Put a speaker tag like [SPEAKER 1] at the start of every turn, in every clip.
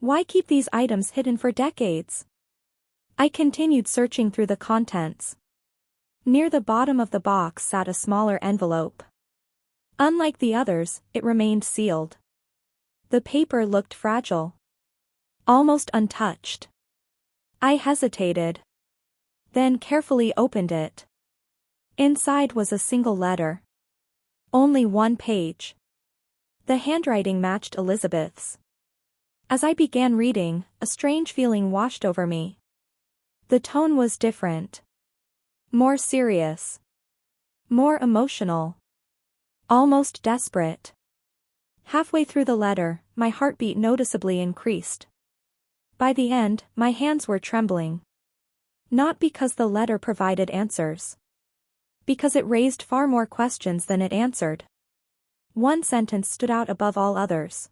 [SPEAKER 1] Why keep these items hidden for decades? I continued searching through the contents. Near the bottom of the box sat a smaller envelope. Unlike the others, it remained sealed. The paper looked fragile. Almost untouched. I hesitated. Then carefully opened it. Inside was a single letter. Only one page. The handwriting matched Elizabeth's. As I began reading, a strange feeling washed over me. The tone was different. More serious. More emotional. Almost desperate. Halfway through the letter, my heartbeat noticeably increased. By the end, my hands were trembling. Not because the letter provided answers. Because it raised far more questions than it answered. One sentence stood out above all others.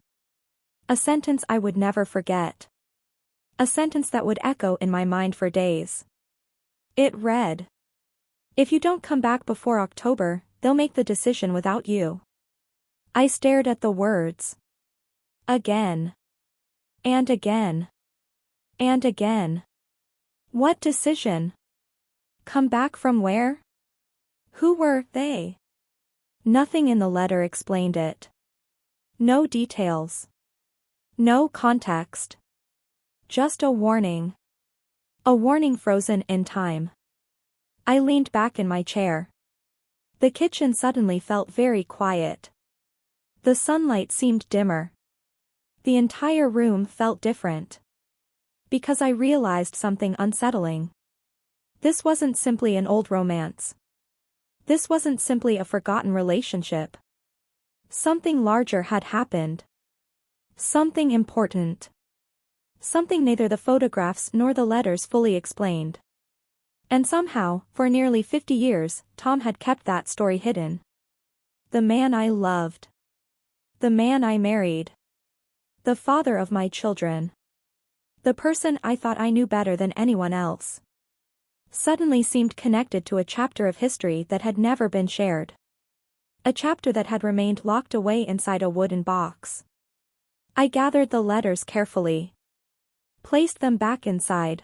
[SPEAKER 1] A sentence I would never forget. A sentence that would echo in my mind for days. It read, "If you don't come back before October, they'll make the decision without you." I stared at the words. Again. And again. And again. What decision? Come back from where? Who were they? Nothing in the letter explained it. No details. No context. Just a warning. A warning frozen in time. I leaned back in my chair. The kitchen suddenly felt very quiet. The sunlight seemed dimmer. The entire room felt different. Because I realized something unsettling. This wasn't simply an old romance. This wasn't simply a forgotten relationship. Something larger had happened. Something important. Something neither the photographs nor the letters fully explained. And somehow, for nearly 50 years, Tom had kept that story hidden. The man I loved. The man I married. The father of my children. The person I thought I knew better than anyone else. Suddenly seemed connected to a chapter of history that had never been shared. A chapter that had remained locked away inside a wooden box. I gathered the letters carefully. Placed them back inside.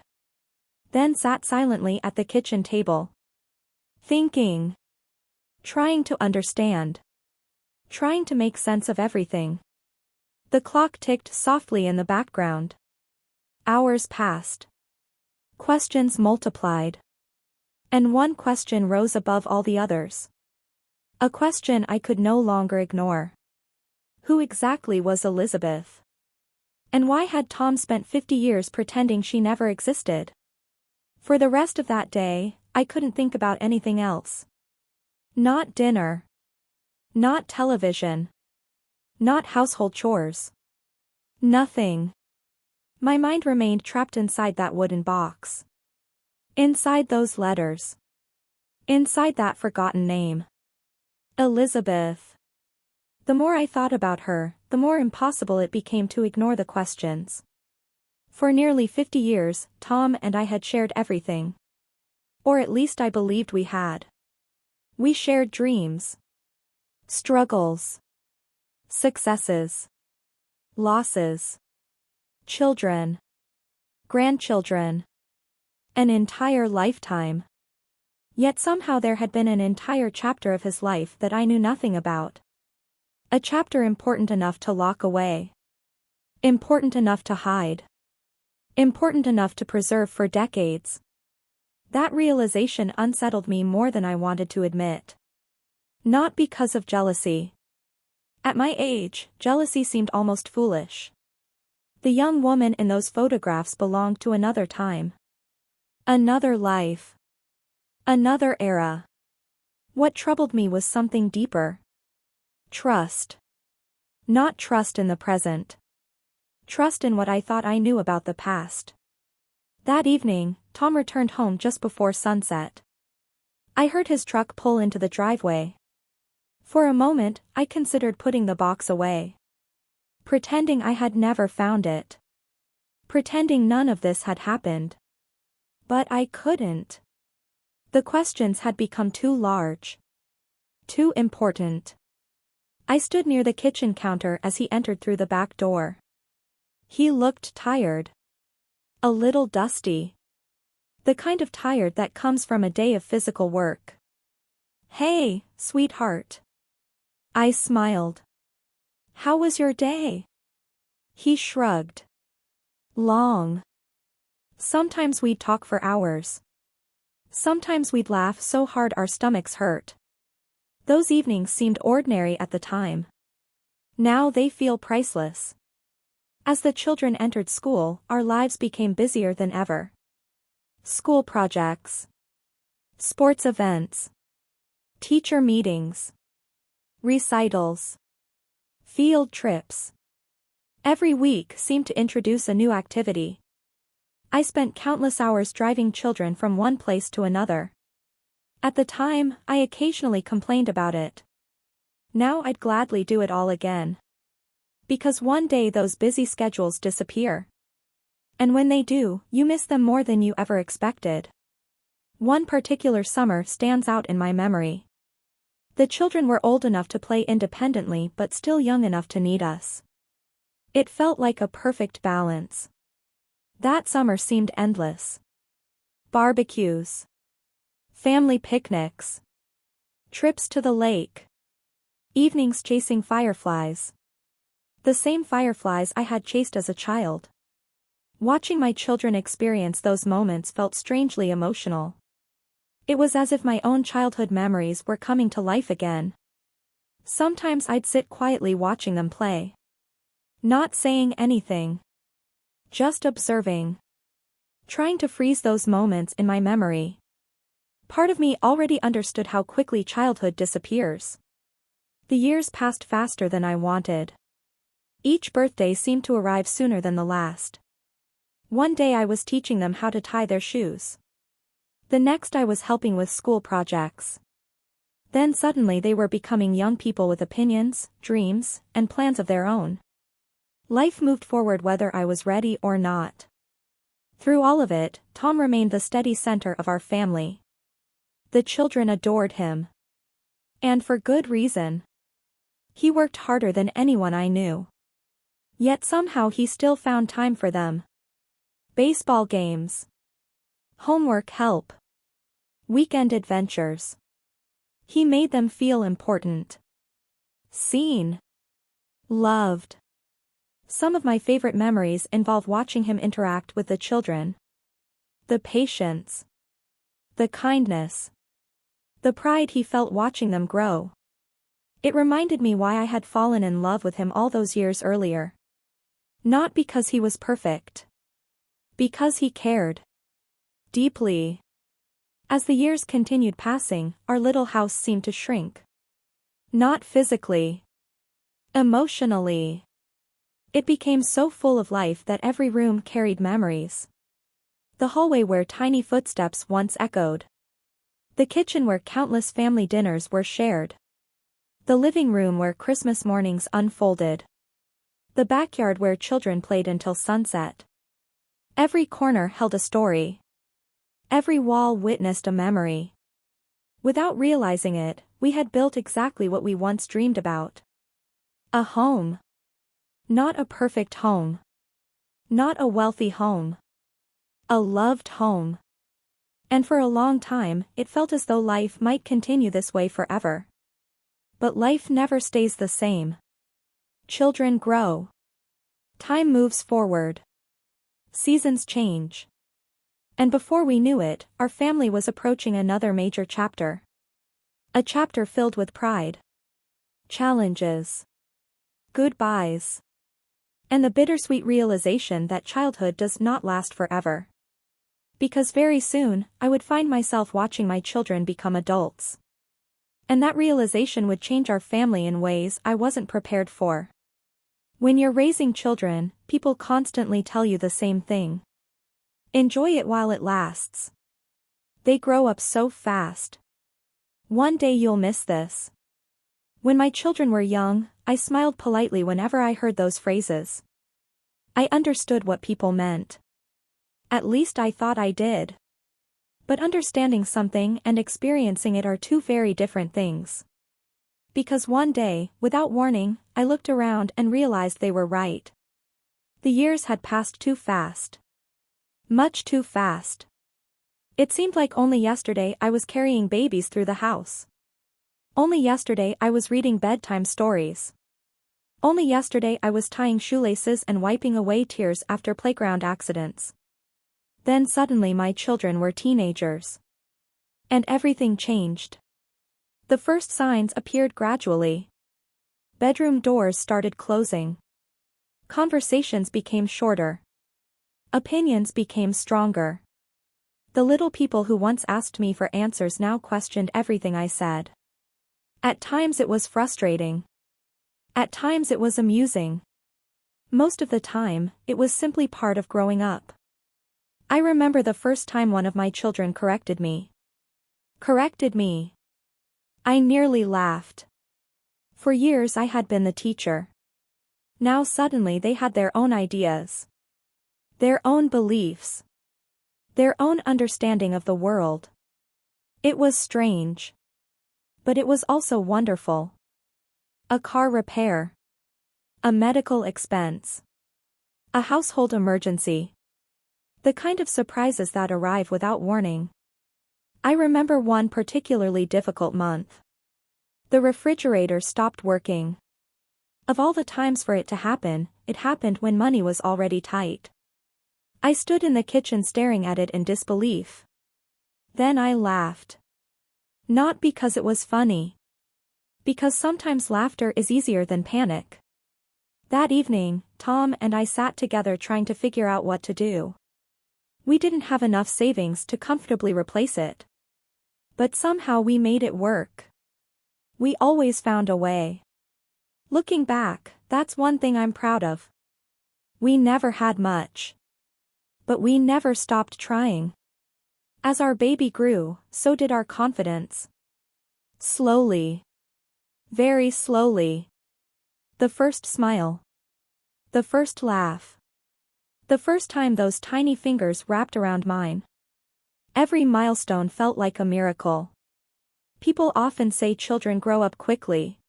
[SPEAKER 1] Then sat silently at the kitchen table. Thinking. Trying to understand. Trying to make sense of everything. The clock ticked softly in the background. Hours passed. Questions multiplied. And one question rose above all the others. A question I could no longer ignore. Who exactly was Elizabeth? And why had Tom spent 50 years pretending she never existed? For the rest of that day, I couldn't think about anything else. Not dinner. Not television. Not household chores. Nothing. My mind remained trapped inside that wooden box. Inside those letters. Inside that forgotten name. Elizabeth. The more I thought about her, the more impossible it became to ignore the questions. For nearly 50 years, Tom and I had shared everything. Or at least I believed we had. We shared dreams. Struggles. Successes. Losses. Children. Grandchildren. An entire lifetime. Yet somehow there had been an entire chapter of his life that I knew nothing about. A chapter important enough to lock away. Important enough to hide. Important enough to preserve for decades. That realization unsettled me more than I wanted to admit. Not because of jealousy. At my age, jealousy seemed almost foolish. The young woman in those photographs belonged to another time. Another life. Another era. What troubled me was something deeper. Trust. Not trust in the present. Trust in what I thought I knew about the past. That evening, Tom returned home just before sunset. I heard his truck pull into the driveway. For a moment, I considered putting the box away. Pretending I had never found it. Pretending none of this had happened. But I couldn't. The questions had become too large. Too important. I stood near the kitchen counter as he entered through the back door. He looked tired. A little dusty. The kind of tired that comes from a day of physical work. "Hey, sweetheart." I smiled. "How was your day?" He shrugged. "Long. Sometimes we'd talk for hours. Sometimes we'd laugh so hard our stomachs hurt. Those evenings seemed ordinary at the time. Now they feel priceless." As the children entered school, our lives became busier than ever. School projects. Sports events. Teacher meetings. Recitals. Field trips. Every week seemed to introduce a new activity. I spent countless hours driving children from one place to another. At the time, I occasionally complained about it. Now I'd gladly do it all again. Because one day those busy schedules disappear. And when they do, you miss them more than you ever expected. One particular summer stands out in my memory. The children were old enough to play independently but still young enough to need us. It felt like a perfect balance. That summer seemed endless. Barbecues. Family picnics. Trips to the lake. Evenings chasing fireflies. The same fireflies I had chased as a child. Watching my children experience those moments felt strangely emotional. It was as if my own childhood memories were coming to life again. Sometimes I'd sit quietly watching them play. Not saying anything. Just observing. Trying to freeze those moments in my memory. Part of me already understood how quickly childhood disappears. The years passed faster than I wanted. Each birthday seemed to arrive sooner than the last. One day I was teaching them how to tie their shoes. The next I was helping with school projects. Then suddenly they were becoming young people with opinions, dreams, and plans of their own. Life moved forward whether I was ready or not. Through all of it, Tom remained the steady center of our family. The children adored him. And for good reason. He worked harder than anyone I knew. Yet somehow he still found time for them. Baseball games. Homework help. Weekend adventures. He made them feel important. Seen. Loved. Some of my favorite memories involve watching him interact with the children. The patience. The kindness. The pride he felt watching them grow. It reminded me why I had fallen in love with him all those years earlier. Not because he was perfect. Because he cared. Deeply. As the years continued passing, our little house seemed to shrink. Not physically. Emotionally. It became so full of life that every room carried memories. The hallway where tiny footsteps once echoed. The kitchen where countless family dinners were shared. The living room where Christmas mornings unfolded. The backyard where children played until sunset. Every corner held a story. Every wall witnessed a memory. Without realizing it, we had built exactly what we once dreamed about. A home. Not a perfect home. Not a wealthy home. A loved home. And for a long time, it felt as though life might continue this way forever. But life never stays the same. Children grow. Time moves forward. Seasons change. And before we knew it, our family was approaching another major chapter. A chapter filled with pride. Challenges. Goodbyes. And the bittersweet realization that childhood does not last forever. Because very soon, I would find myself watching my children become adults. And that realization would change our family in ways I wasn't prepared for. When you're raising children, people constantly tell you the same thing. Enjoy it while it lasts. They grow up so fast. One day you'll miss this. When my children were young, I smiled politely whenever I heard those phrases. I understood what people meant. At least I thought I did. But understanding something and experiencing it are two very different things. Because one day, without warning, I looked around and realized they were right. The years had passed too fast. Much too fast. It seemed like only yesterday I was carrying babies through the house. Only yesterday I was reading bedtime stories. Only yesterday I was tying shoelaces and wiping away tears after playground accidents. Then suddenly my children were teenagers. And everything changed. The first signs appeared gradually. Bedroom doors started closing. Conversations became shorter. Opinions became stronger. The little people who once asked me for answers now questioned everything I said. At times it was frustrating. At times it was amusing. Most of the time, it was simply part of growing up. I remember the first time one of my children corrected me. Corrected me. I nearly laughed. For years I had been the teacher. Now suddenly they had their own ideas. Their own beliefs. Their own understanding of the world. It was strange. But it was also wonderful. A car repair. A medical expense. A household emergency. The kind of surprises that arrive without warning. I remember one particularly difficult month. The refrigerator stopped working. Of all the times for it to happen, it happened when money was already tight. I stood in the kitchen staring at it in disbelief. Then I laughed. Not because it was funny. Because sometimes laughter is easier than panic. That evening, Tom and I sat together trying to figure out what to do. We didn't have enough savings to comfortably replace it. But somehow we made it work. We always found a way. Looking back, that's one thing I'm proud of. We never had much. But we never stopped trying. As our baby grew, so did our confidence. Slowly. Very slowly. The first smile. The first laugh. The first time those tiny fingers wrapped around mine. Every milestone felt like a miracle. People often say children grow up quickly.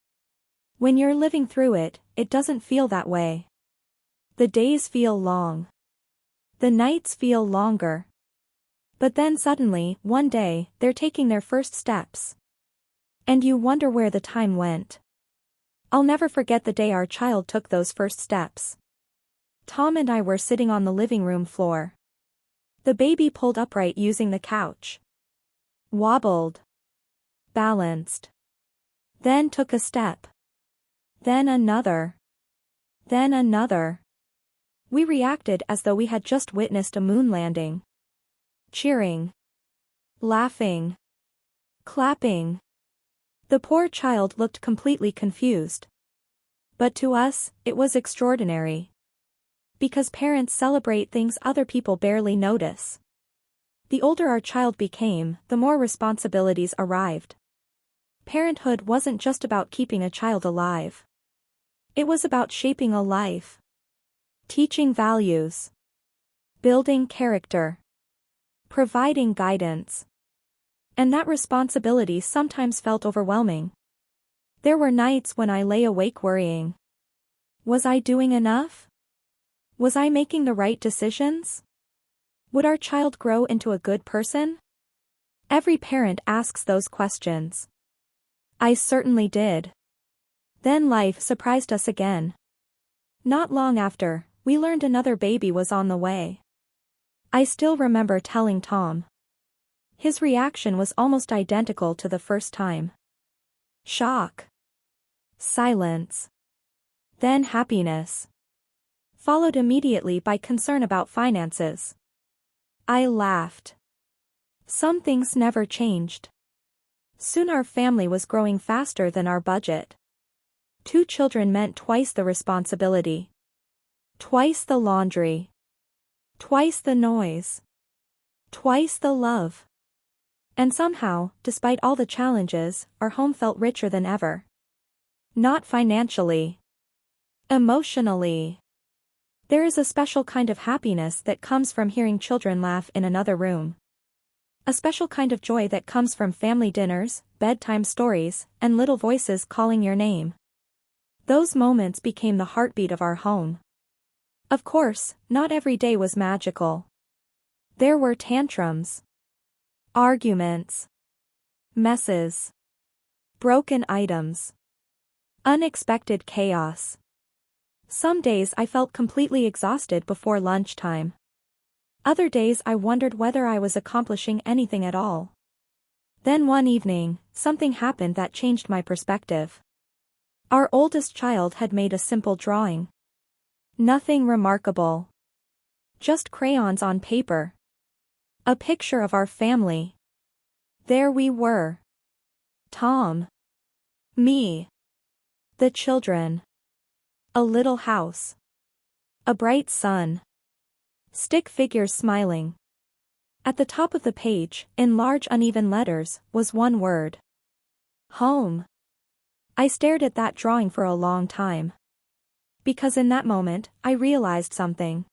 [SPEAKER 1] When you're living through it, it doesn't feel that way. The days feel long. The nights feel longer. But then suddenly, one day, they're taking their first steps. And you wonder where the time went. I'll never forget the day our child took those first steps. Tom and I were sitting on the living room floor. The baby pulled upright using the couch. Wobbled. Balanced. Then took a step. Then another. Then another. We reacted as though we had just witnessed a moon landing. Cheering. Laughing. Clapping. The poor child looked completely confused. But to us, it was extraordinary. Because parents celebrate things other people barely notice. The older our child became, the more responsibilities arrived. Parenthood wasn't just about keeping a child alive. It was about shaping a life. Teaching values. Building character. Providing guidance. And that responsibility sometimes felt overwhelming. There were nights when I lay awake worrying. Was I doing enough? Was I making the right decisions? Would our child grow into a good person? Every parent asks those questions. I certainly did. Then life surprised us again. Not long after, we learned another baby was on the way. I still remember telling Tom. His reaction was almost identical to the first time. Shock. Silence. Then happiness. Followed immediately by concern about finances. I laughed. Some things never changed. Soon our family was growing faster than our budget. 2 children meant twice the responsibility. Twice the laundry. Twice the noise. Twice the love. And somehow, despite all the challenges, our home felt richer than ever. Not financially. Emotionally. There is a special kind of happiness that comes from hearing children laugh in another room. A special kind of joy that comes from family dinners, bedtime stories, and little voices calling your name. Those moments became the heartbeat of our home. Of course, not every day was magical. There were tantrums, arguments, messes, broken items, unexpected chaos. Some days I felt completely exhausted before lunchtime. Other days I wondered whether I was accomplishing anything at all. Then one evening, something happened that changed my perspective. Our oldest child had made a simple drawing. Nothing remarkable. Just crayons on paper. A picture of our family. There we were. Tom. Me. The children. A little house. A bright sun. Stick figures smiling. At the top of the page, in large uneven letters, was one word. Home. I stared at that drawing for a long time. Because in that moment, I realized something.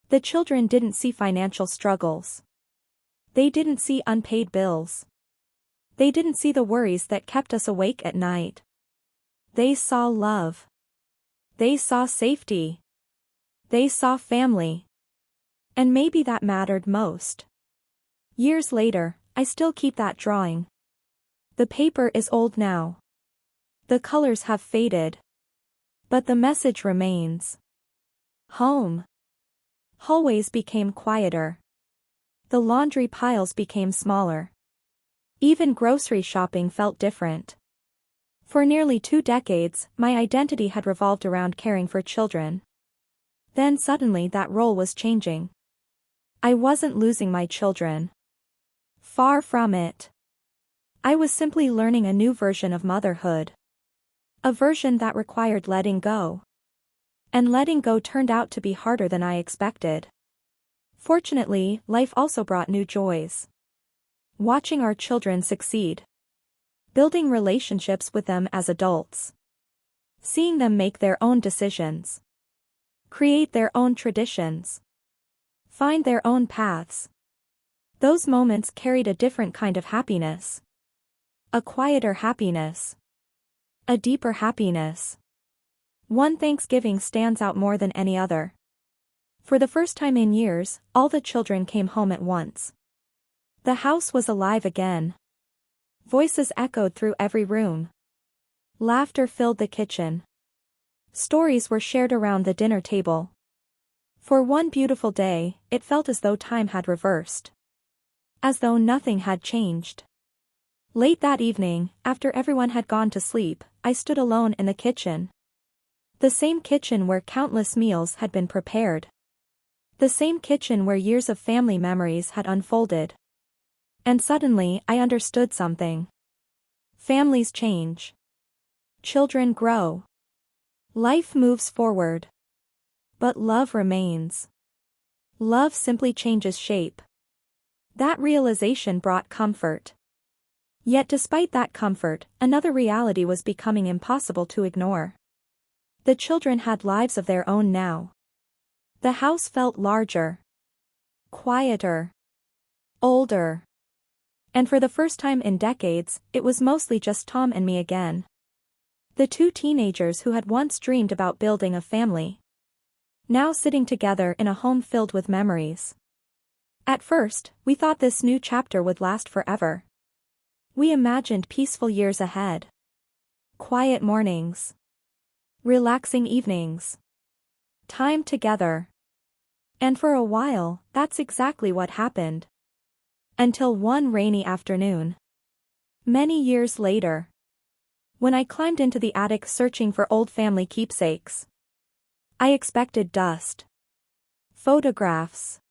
[SPEAKER 1] The children didn't see financial struggles. They didn't see unpaid bills. They didn't see the worries that kept us awake at night. They saw love. They saw safety. They saw family. And maybe that mattered most. Years later, I still keep that drawing. The paper is old now. The colors have faded. But the message remains. Home. Hallways became quieter. The laundry piles became smaller. Even grocery shopping felt different. For nearly 2 decades, my identity had revolved around caring for children. Then suddenly that role was changing. I wasn't losing my children. Far from it. I was simply learning a new version of motherhood. A version that required letting go. And letting go turned out to be harder than I expected. Fortunately, life also brought new joys. Watching our children succeed. Building relationships with them as adults. Seeing them make their own decisions. Create their own traditions. Find their own paths. Those moments carried a different kind of happiness. A quieter happiness. A deeper happiness. One Thanksgiving stands out more than any other. For the first time in years, all the children came home at once. The house was alive again. Voices echoed through every room. Laughter filled the kitchen. Stories were shared around the dinner table. For one beautiful day, it felt as though time had reversed. As though nothing had changed. Late that evening, after everyone had gone to sleep, I stood alone in the kitchen. The same kitchen where countless meals had been prepared. The same kitchen where years of family memories had unfolded. And suddenly, I understood something. Families change. Children grow. Life moves forward. But love remains. Love simply changes shape. That realization brought comfort. Yet despite that comfort, another reality was becoming impossible to ignore. The children had lives of their own now. The house felt larger. Quieter. Older. And for the first time in decades, it was mostly just Tom and me again. The 2 teenagers who had once dreamed about building a family. Now sitting together in a home filled with memories. At first, we thought this new chapter would last forever. We imagined peaceful years ahead. Quiet mornings. Relaxing evenings. Time together. And for a while, that's exactly what happened. Until one rainy afternoon. Many years later. When I climbed into the attic searching for old family keepsakes. I expected dust. Photographs.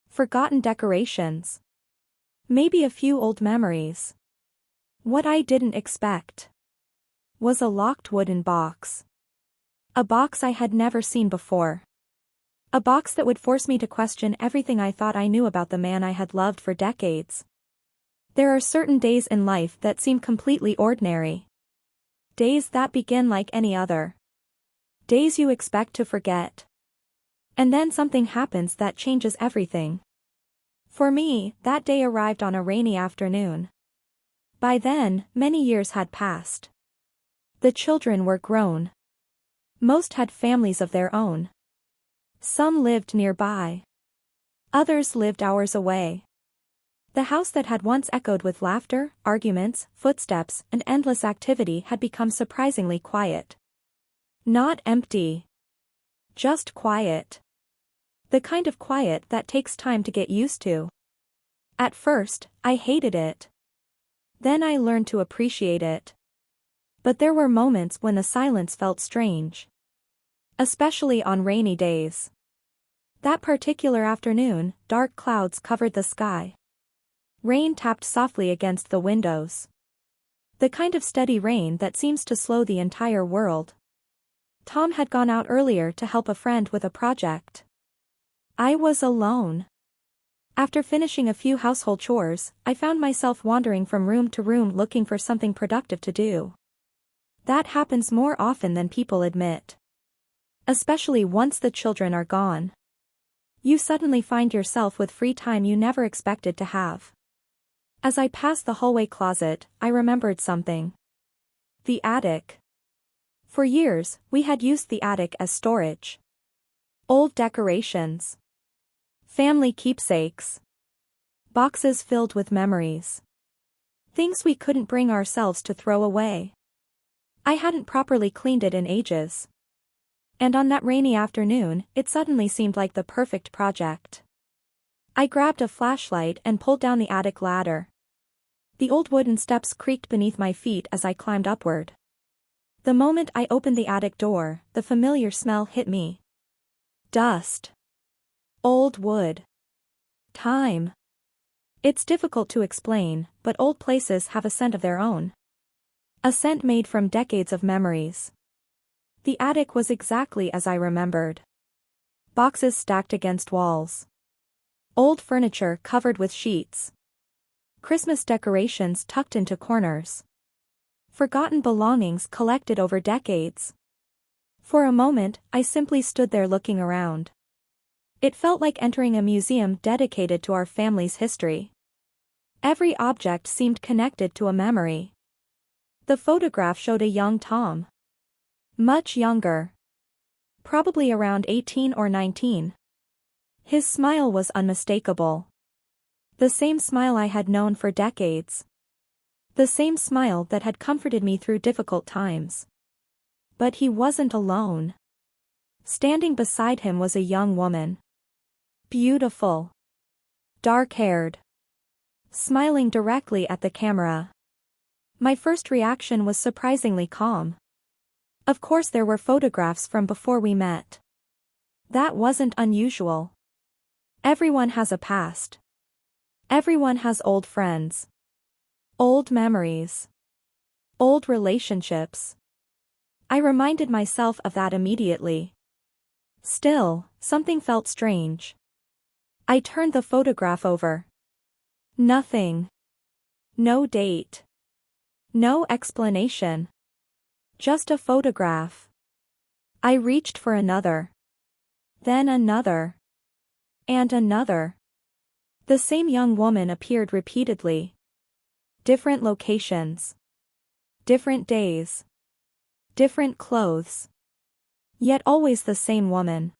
[SPEAKER 1] Forgotten decorations. Maybe a few old memories. What I didn't expect was a locked wooden box. A box I had never seen before. A box that would force me to question everything I thought I knew about the man I had loved for decades. There are certain days in life that seem completely ordinary. Days that begin like any other. Days you expect to forget. And then something happens that changes everything. For me, that day arrived on a rainy afternoon. By then, many years had passed. The children were grown. Most had families of their own. Some lived nearby. Others lived hours away. The house that had once echoed with laughter, arguments, footsteps, and endless activity had become surprisingly quiet. Not empty. Just quiet. The kind of quiet that takes time to get used to. At first, I hated it. Then I learned to appreciate it. But there were moments when the silence felt strange. Especially on rainy days. That particular afternoon, dark clouds covered the sky. Rain tapped softly against the windows. The kind of steady rain that seems to slow the entire world. Tom had gone out earlier to help a friend with a project. I was alone. After finishing a few household chores, I found myself wandering from room to room looking for something productive to do. That happens more often than people admit. Especially once the children are gone. You suddenly find yourself with free time you never expected to have. As I passed the hallway closet, I remembered something. The attic. For years, we had used the attic as storage. Old decorations. Family keepsakes. Boxes filled with memories. Things we couldn't bring ourselves to throw away. I hadn't properly cleaned it in ages. And on that rainy afternoon, it suddenly seemed like the perfect project. I grabbed a flashlight and pulled down the attic ladder. The old wooden steps creaked beneath my feet as I climbed upward. The moment I opened the attic door, the familiar smell hit me. Dust. Old wood. Time. It's difficult to explain, but old places have a scent of their own. A scent made from decades of memories. The attic was exactly as I remembered. Boxes stacked against walls. Old furniture covered with sheets. Christmas decorations tucked into corners. Forgotten belongings collected over decades. For a moment, I simply stood there looking around. It felt like entering a museum dedicated to our family's history. Every object seemed connected to a memory. The photograph showed a young Tom. Much younger. Probably around 18 or 19. His smile was unmistakable. The same smile I had known for decades. The same smile that had comforted me through difficult times. But he wasn't alone. Standing beside him was a young woman. Beautiful. Dark-haired. Smiling directly at the camera. My first reaction was surprisingly calm. Of course there were photographs from before we met. That wasn't unusual. Everyone has a past. Everyone has old friends. Old memories. Old relationships. I reminded myself of that immediately. Still, something felt strange. I turned the photograph over. Nothing. No date. No explanation. Just a photograph. I reached for another. Then another. And another. The same young woman appeared repeatedly. Different locations. Different days. Different clothes. Yet always the same woman.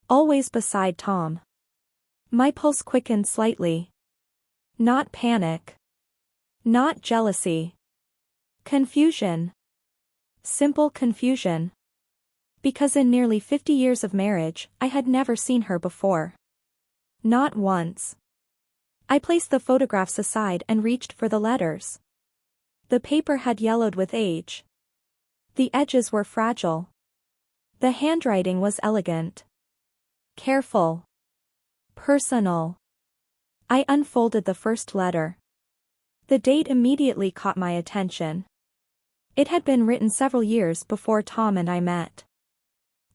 [SPEAKER 1] Always beside Tom. My pulse quickened slightly. Not panic. Not jealousy. Confusion. Simple confusion. Because in nearly 50 years of marriage, I had never seen her before. Not once. I placed the photographs aside and reached for the letters. The paper had yellowed with age. The edges were fragile. The handwriting was elegant. Careful. Personal. I unfolded the first letter. The date immediately caught my attention. It had been written several years before Tom and I met.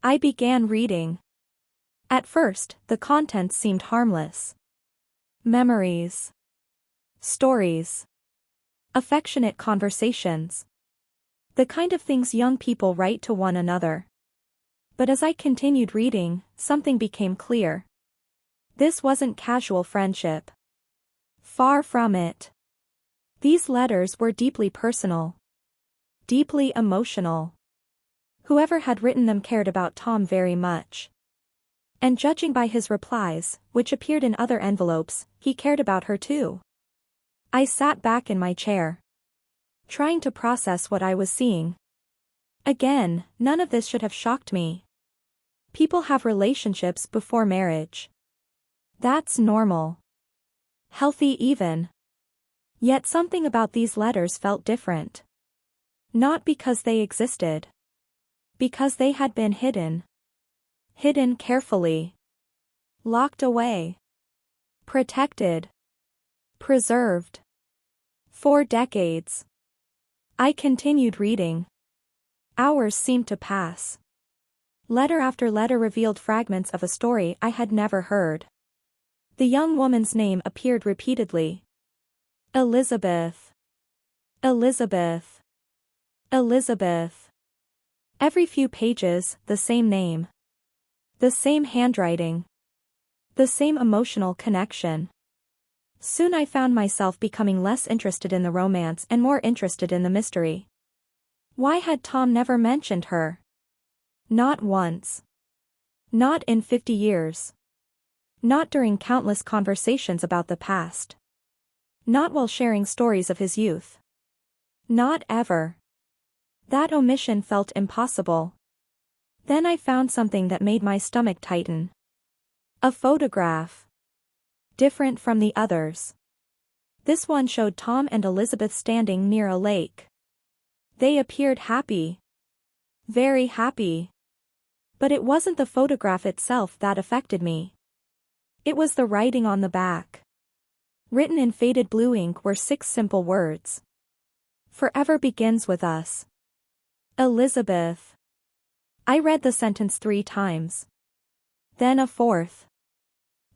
[SPEAKER 1] I began reading. At first, the contents seemed harmless. Memories. Stories. Affectionate conversations. The kind of things young people write to one another. But as I continued reading, something became clear. This wasn't casual friendship. Far from it. These letters were deeply personal. Deeply emotional. Whoever had written them cared about Tom very much. And judging by his replies, which appeared in other envelopes, he cared about her too. I sat back in my chair, trying to process what I was seeing. Again, none of this should have shocked me. People have relationships before marriage. That's normal. Healthy even. Yet something about these letters felt different. Not because they existed. Because they had been hidden. Hidden carefully. Locked away. Protected. Preserved. For decades. I continued reading. Hours seemed to pass. Letter after letter revealed fragments of a story I had never heard. The young woman's name appeared repeatedly. Elizabeth. Elizabeth. Elizabeth. Every few pages, the same name. The same handwriting. The same emotional connection. Soon I found myself becoming less interested in the romance and more interested in the mystery. Why had Tom never mentioned her? Not once. Not in 50 years. Not during countless conversations about the past. Not while sharing stories of his youth. Not ever. That omission felt impossible. Then I found something that made my stomach tighten. A photograph. Different from the others. This one showed Tom and Elizabeth standing near a lake. They appeared happy. Very happy. But it wasn't the photograph itself that affected me. It was the writing on the back. Written in faded blue ink were 6 simple words. Forever begins with us. Elizabeth. I read the sentence 3 times. Then a 4th.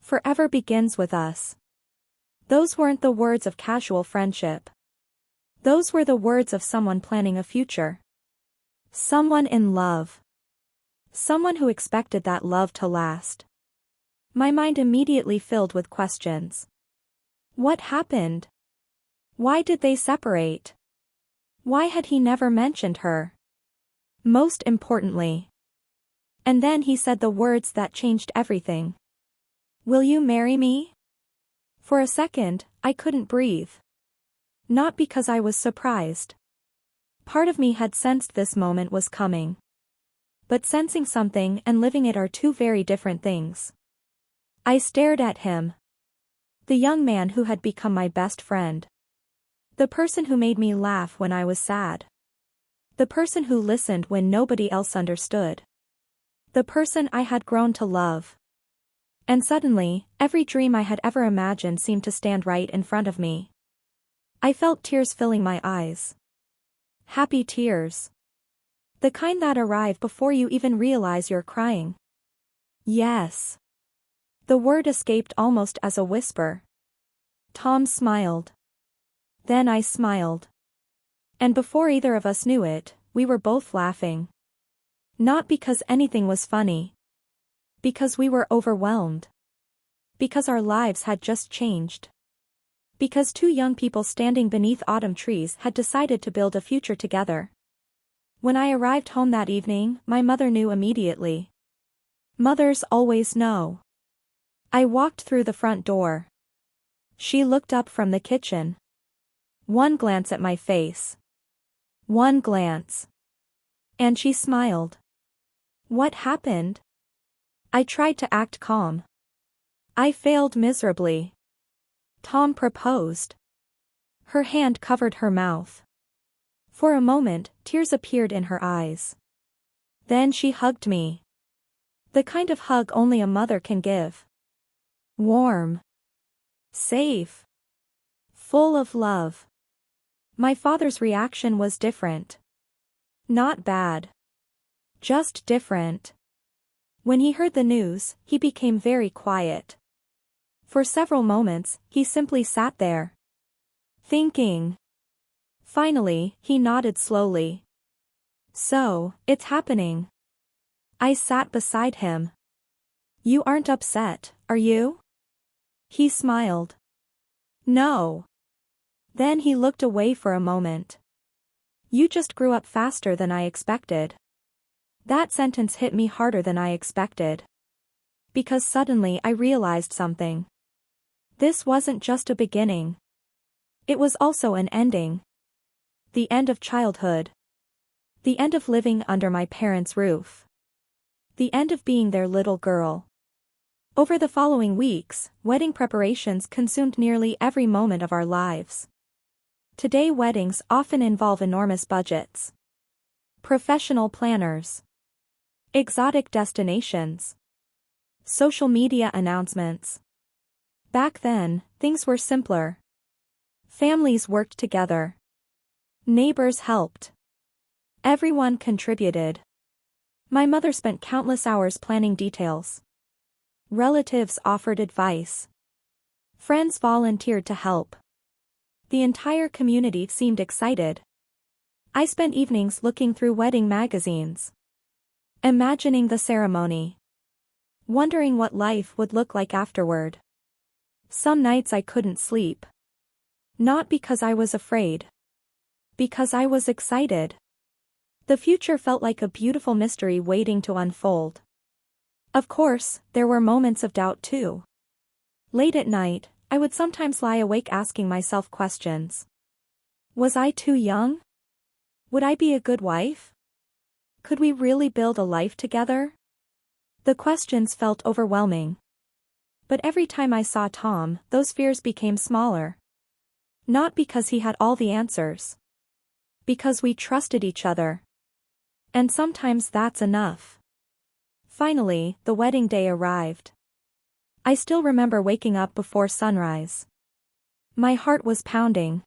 [SPEAKER 1] Forever begins with us. Those weren't the words of casual friendship. Those were the words of someone planning a future. Someone in love. Someone who expected that love to last. My mind immediately filled with questions. What happened? Why did they separate? Why had he never mentioned her? Most importantly. And then he said the words that changed everything. Will you marry me? For a second, I couldn't breathe. Not because I was surprised. Part of me had sensed this moment was coming. But sensing something and living it are 2 very different things. I stared at him. The young man who had become my best friend. The person who made me laugh when I was sad. The person who listened when nobody else understood. The person I had grown to love. And suddenly, every dream I had ever imagined seemed to stand right in front of me. I felt tears filling my eyes. Happy tears. The kind that arrive before you even realize you're crying. Yes. The word escaped almost as a whisper. Tom smiled. Then I smiled. And before either of us knew it, we were both laughing. Not because anything was funny. Because we were overwhelmed. Because our lives had just changed. Because 2 young people standing beneath autumn trees had decided to build a future together. When I arrived home that evening, my mother knew immediately. Mothers always know. I walked through the front door. She looked up from the kitchen. One glance at my face. One glance. And she smiled. What happened? I tried to act calm. I failed miserably. Tom proposed. Her hand covered her mouth. For a moment, tears appeared in her eyes. Then she hugged me. The kind of hug only a mother can give. Warm. Safe. Full of love. My father's reaction was different. Not bad. Just different. When he heard the news, he became very quiet. For several moments, he simply sat there. Thinking. Finally, he nodded slowly. So, it's happening. I sat beside him. You aren't upset, are you? He smiled. No. Then he looked away for a moment. You just grew up faster than I expected. That sentence hit me harder than I expected. Because suddenly I realized something. This wasn't just a beginning. It was also an ending. The end of childhood. The end of living under my parents' roof. The end of being their little girl. Over the following weeks, wedding preparations consumed nearly every moment of our lives. Today, weddings often involve enormous budgets. Professional planners. Exotic destinations. Social media announcements. Back then, things were simpler. Families worked together. Neighbors helped. Everyone contributed. My mother spent countless hours planning details. Relatives offered advice. Friends volunteered to help. The entire community seemed excited. I spent evenings looking through wedding magazines. Imagining the ceremony. Wondering what life would look like afterward. Some nights I couldn't sleep. Not because I was afraid. Because I was excited. The future felt like a beautiful mystery waiting to unfold. Of course, there were moments of doubt too. Late at night, I would sometimes lie awake asking myself questions. Was I too young? Would I be a good wife? Could we really build a life together? The questions felt overwhelming. But every time I saw Tom, those fears became smaller. Not because he had all the answers. Because we trusted each other. And sometimes that's enough. Finally, the wedding day arrived. I still remember waking up before sunrise. My heart was pounding.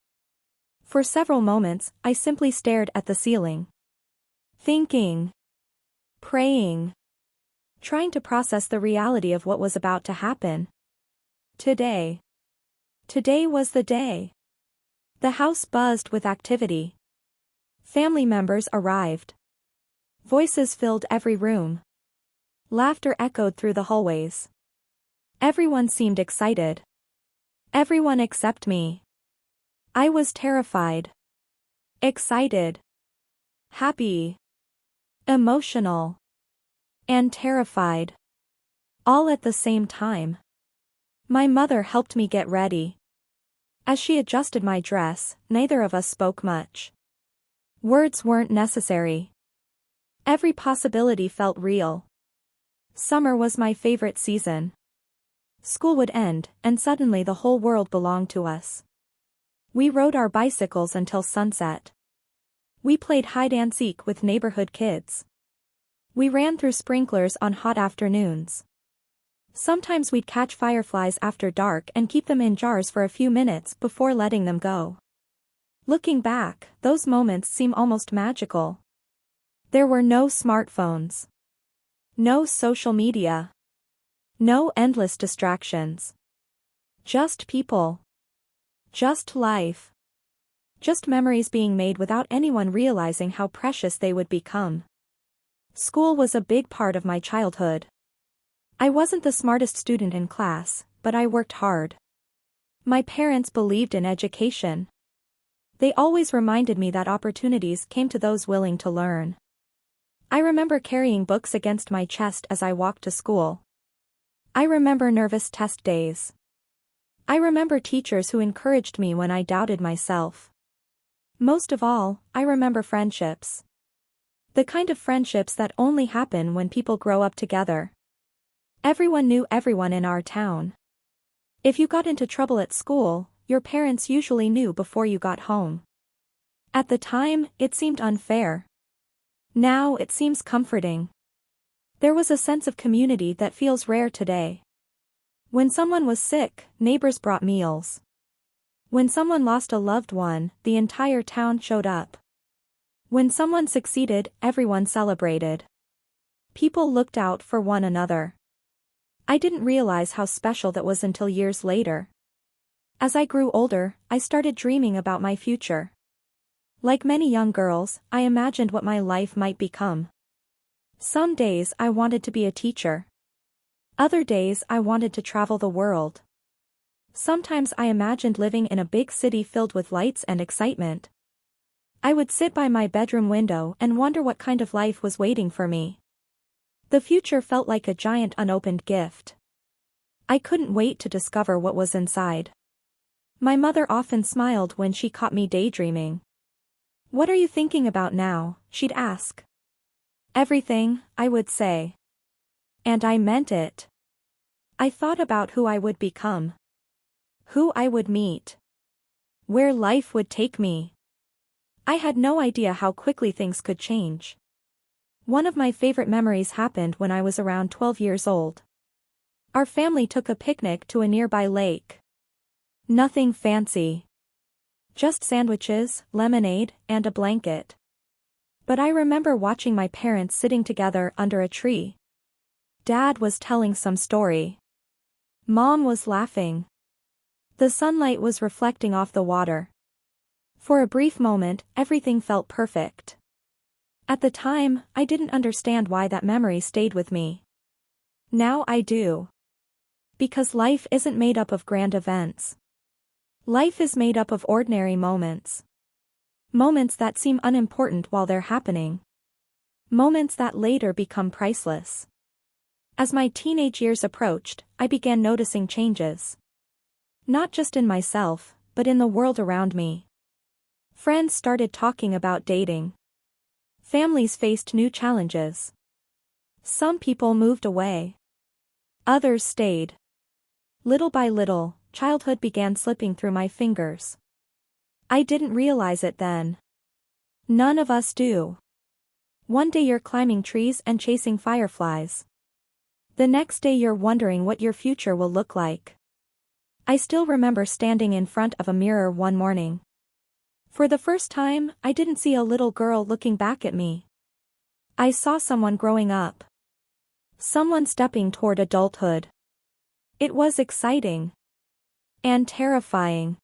[SPEAKER 1] For several moments, I simply stared at the ceiling. Thinking. Praying. Trying to process the reality of what was about to happen. Today. Today was the day. The house buzzed with activity. Family members arrived. Voices filled every room. Laughter echoed through the hallways. Everyone seemed excited. Everyone except me. I was terrified. Excited. Happy. Emotional. And terrified. All at the same time. My mother helped me get ready. As she adjusted my dress, neither of us spoke much. Words weren't necessary. Every possibility felt real. Summer was my favorite season. School would end, and suddenly the whole world belonged to us. We rode our bicycles until sunset. We played hide-and-seek with neighborhood kids. We ran through sprinklers on hot afternoons. Sometimes we'd catch fireflies after dark and keep them in jars for a few minutes before letting them go. Looking back, those moments seem almost magical. There were no smartphones. No social media. No endless distractions. Just people. Just life. Just memories being made without anyone realizing how precious they would become. School was a big part of my childhood. I wasn't the smartest student in class, but I worked hard. My parents believed in education. They always reminded me that opportunities came to those willing to learn. I remember carrying books against my chest as I walked to school. I remember nervous test days. I remember teachers who encouraged me when I doubted myself. Most of all, I remember friendships. The kind of friendships that only happen when people grow up together. Everyone knew everyone in our town. If you got into trouble at school, your parents usually knew before you got home. At the time, it seemed unfair. Now it seems comforting. There was a sense of community that feels rare today. When someone was sick, neighbors brought meals. When someone lost a loved one, the entire town showed up. When someone succeeded, everyone celebrated. People looked out for one another. I didn't realize how special that was until years later. As I grew older, I started dreaming about my future. Like many young girls, I imagined what my life might become. Some days I wanted to be a teacher. Other days I wanted to travel the world. Sometimes I imagined living in a big city filled with lights and excitement. I would sit by my bedroom window and wonder what kind of life was waiting for me. The future felt like a giant unopened gift. I couldn't wait to discover what was inside. My mother often smiled when she caught me daydreaming. "What are you thinking about now?" she'd ask. "Everything," I would say. And I meant it. I thought about who I would become. Who I would meet. Where life would take me. I had no idea how quickly things could change. One of my favorite memories happened when I was around 12 years old. Our family took a picnic to a nearby lake. Nothing fancy. Just sandwiches, lemonade, and a blanket. But I remember watching my parents sitting together under a tree. Dad was telling some story. Mom was laughing. The sunlight was reflecting off the water. For a brief moment, everything felt perfect. At the time, I didn't understand why that memory stayed with me. Now I do. Because life isn't made up of grand events. Life is made up of ordinary moments. Moments that seem unimportant while they're happening. Moments that later become priceless. As my teenage years approached, I began noticing changes. Not just in myself, but in the world around me. Friends started talking about dating. Families faced new challenges. Some people moved away. Others stayed. Little by little, childhood began slipping through my fingers. I didn't realize it then. None of us do. One day you're climbing trees and chasing fireflies. The next day you're wondering what your future will look like. I still remember standing in front of a mirror one morning. For the first time, I didn't see a little girl looking back at me. I saw someone growing up. Someone stepping toward adulthood. It was exciting. And terrifying.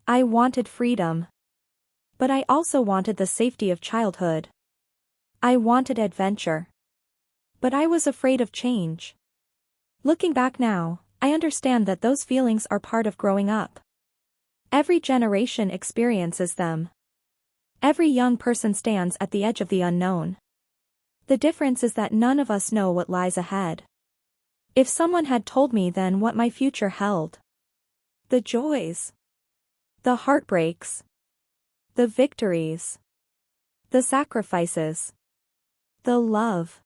[SPEAKER 1] I wanted freedom. But I also wanted the safety of childhood. I wanted adventure. But I was afraid of change. Looking back now, I understand that those feelings are part of growing up. Every generation experiences them. Every young person stands at the edge of the unknown. The difference is that none of us know what lies ahead. If someone had told me then what my future held. The joys. The heartbreaks. The victories. The sacrifices. The love.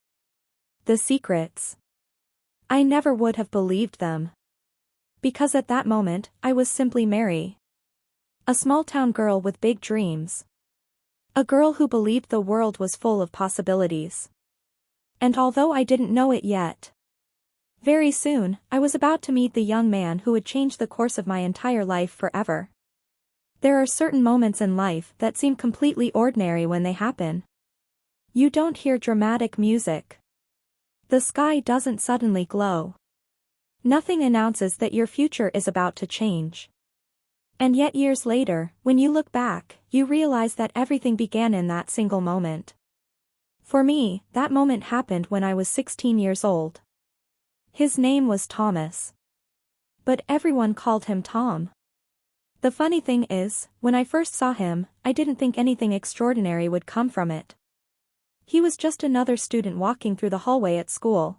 [SPEAKER 1] The secrets. I never would have believed them. Because at that moment, I was simply Mary. A small-town girl with big dreams. A girl who believed the world was full of possibilities. And although I didn't know it yet, very soon, I was about to meet the young man who would change the course of my entire life forever. There are certain moments in life that seem completely ordinary when they happen. You don't hear dramatic music. The sky doesn't suddenly glow. Nothing announces that your future is about to change. And yet years later, when you look back, you realize that everything began in that single moment. For me, that moment happened when I was 16 years old. His name was Thomas. But everyone called him Tom. The funny thing is, when I first saw him, I didn't think anything extraordinary would come from it. He was just another student walking through the hallway at school.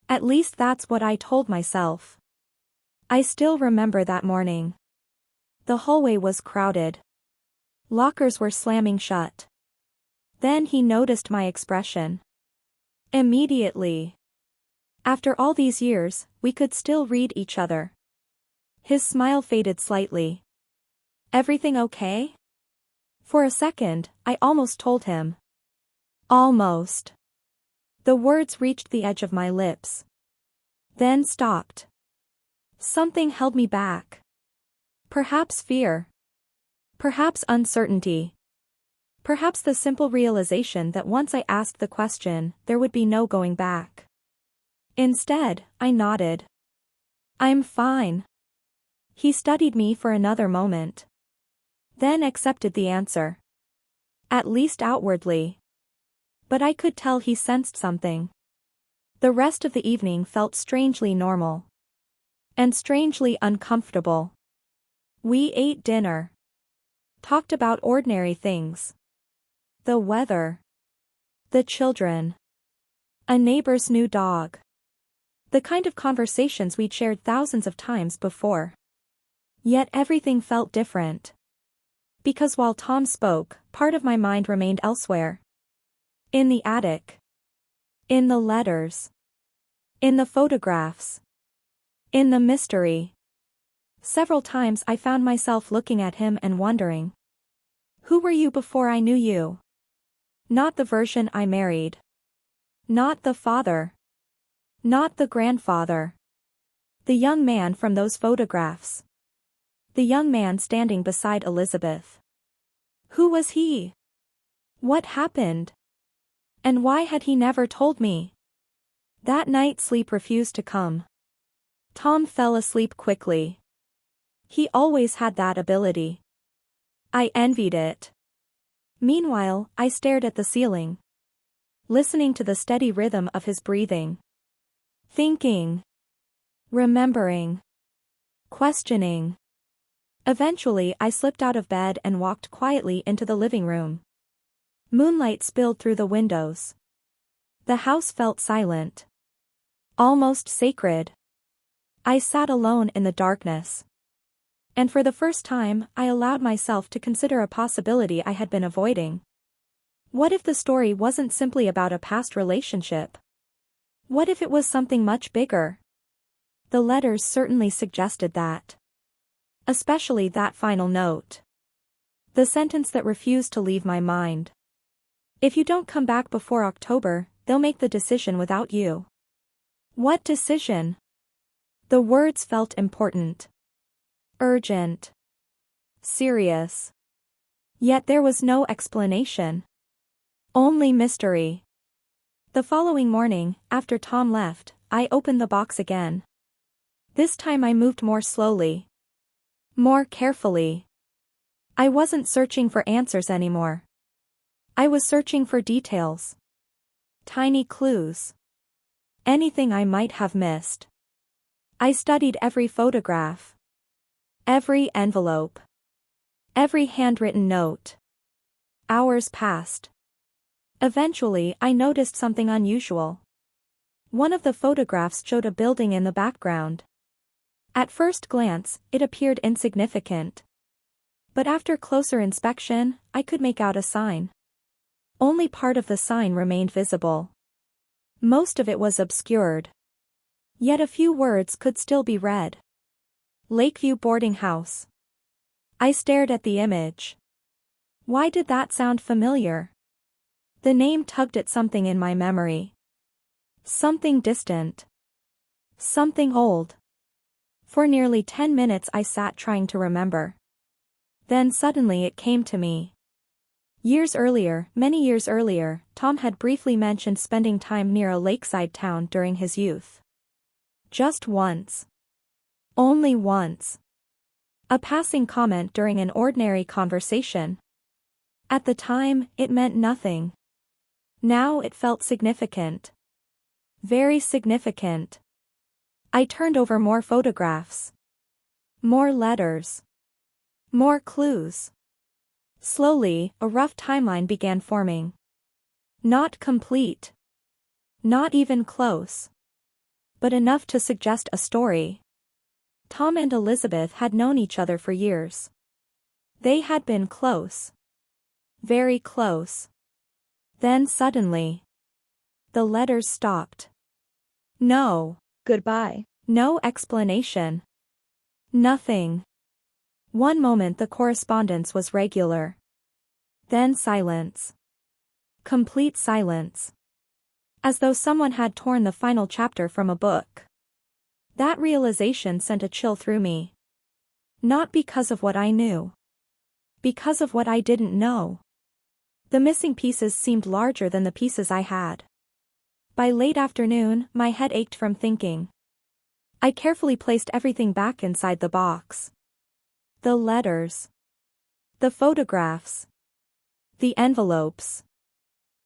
[SPEAKER 1] At least that's what I told myself. I still remember that morning. The hallway was crowded. Lockers were slamming shut. Then he noticed my expression. Immediately. After all these years, we could still read each other. His smile faded slightly. "Everything okay?" For a second, I almost told him. Almost. The words reached the edge of my lips. Then stopped. Something held me back. Perhaps fear. Perhaps uncertainty. Perhaps the simple realization that once I asked the question, there would be no going back. Instead, I nodded. "I'm fine." He studied me for another moment. Then accepted the answer. At least outwardly. But I could tell he sensed something. The rest of the evening felt strangely normal. And strangely uncomfortable. We ate dinner. Talked about ordinary things. The weather. The children. A neighbor's new dog. The kind of conversations we'd shared thousands of times before. Yet everything felt different. Because while Tom spoke, part of my mind remained elsewhere. In the attic. In the letters. In the photographs. In the mystery. Several times I found myself looking at him and wondering. Who were you before I knew you? Not the version I married. Not the father. Not the grandfather. The young man from those photographs. The young man standing beside Elizabeth. Who was he? What happened? And why had he never told me? That night sleep refused to come. Tom fell asleep quickly. He always had that ability. I envied it. Meanwhile, I stared at the ceiling. Listening to the steady rhythm of his breathing. Thinking. Remembering. Questioning. Eventually I slipped out of bed and walked quietly into the living room. Moonlight spilled through the windows. The house felt silent. Almost sacred. I sat alone in the darkness. And for the first time, I allowed myself to consider a possibility I had been avoiding. What if the story wasn't simply about a past relationship? What if it was something much bigger? The letters certainly suggested that. Especially that final note. The sentence that refused to leave my mind. If you don't come back before October, they'll make the decision without you. What decision? The words felt important. Urgent. Serious. Yet there was no explanation. Only mystery. The following morning, after Tom left, I opened the box again. This time I moved more slowly. More carefully. I wasn't searching for answers anymore. I was searching for details. Tiny clues. Anything I might have missed. I studied every photograph. Every envelope. Every handwritten note. Hours passed. Eventually I noticed something unusual. One of the photographs showed a building in the background. At first glance, it appeared insignificant. But after closer inspection, I could make out a sign. Only part of the sign remained visible. Most of it was obscured. Yet a few words could still be read. Lakeview Boarding House. I stared at the image. Why did that sound familiar? The name tugged at something in my memory. Something distant. Something old. For nearly 10 minutes I sat trying to remember. Then suddenly it came to me. Years earlier, many years earlier, Tom had briefly mentioned spending time near a lakeside town during his youth. Just once. Only once. A passing comment during an ordinary conversation. At the time, it meant nothing. Now it felt significant. Very significant. I turned over more photographs. More letters. More clues. Slowly, a rough timeline began forming. Not complete. Not even close. But enough to suggest a story. Tom and Elizabeth had known each other for years. They had been close. Very close. Then suddenly, the letters stopped. No. Goodbye. No explanation. Nothing. One moment the correspondence was regular. Then silence. Complete silence. As though someone had torn the final chapter from a book. That realization sent a chill through me. Not because of what I knew. Because of what I didn't know. The missing pieces seemed larger than the pieces I had. By late afternoon, my head ached from thinking. I carefully placed everything back inside the box. The letters. The photographs. The envelopes.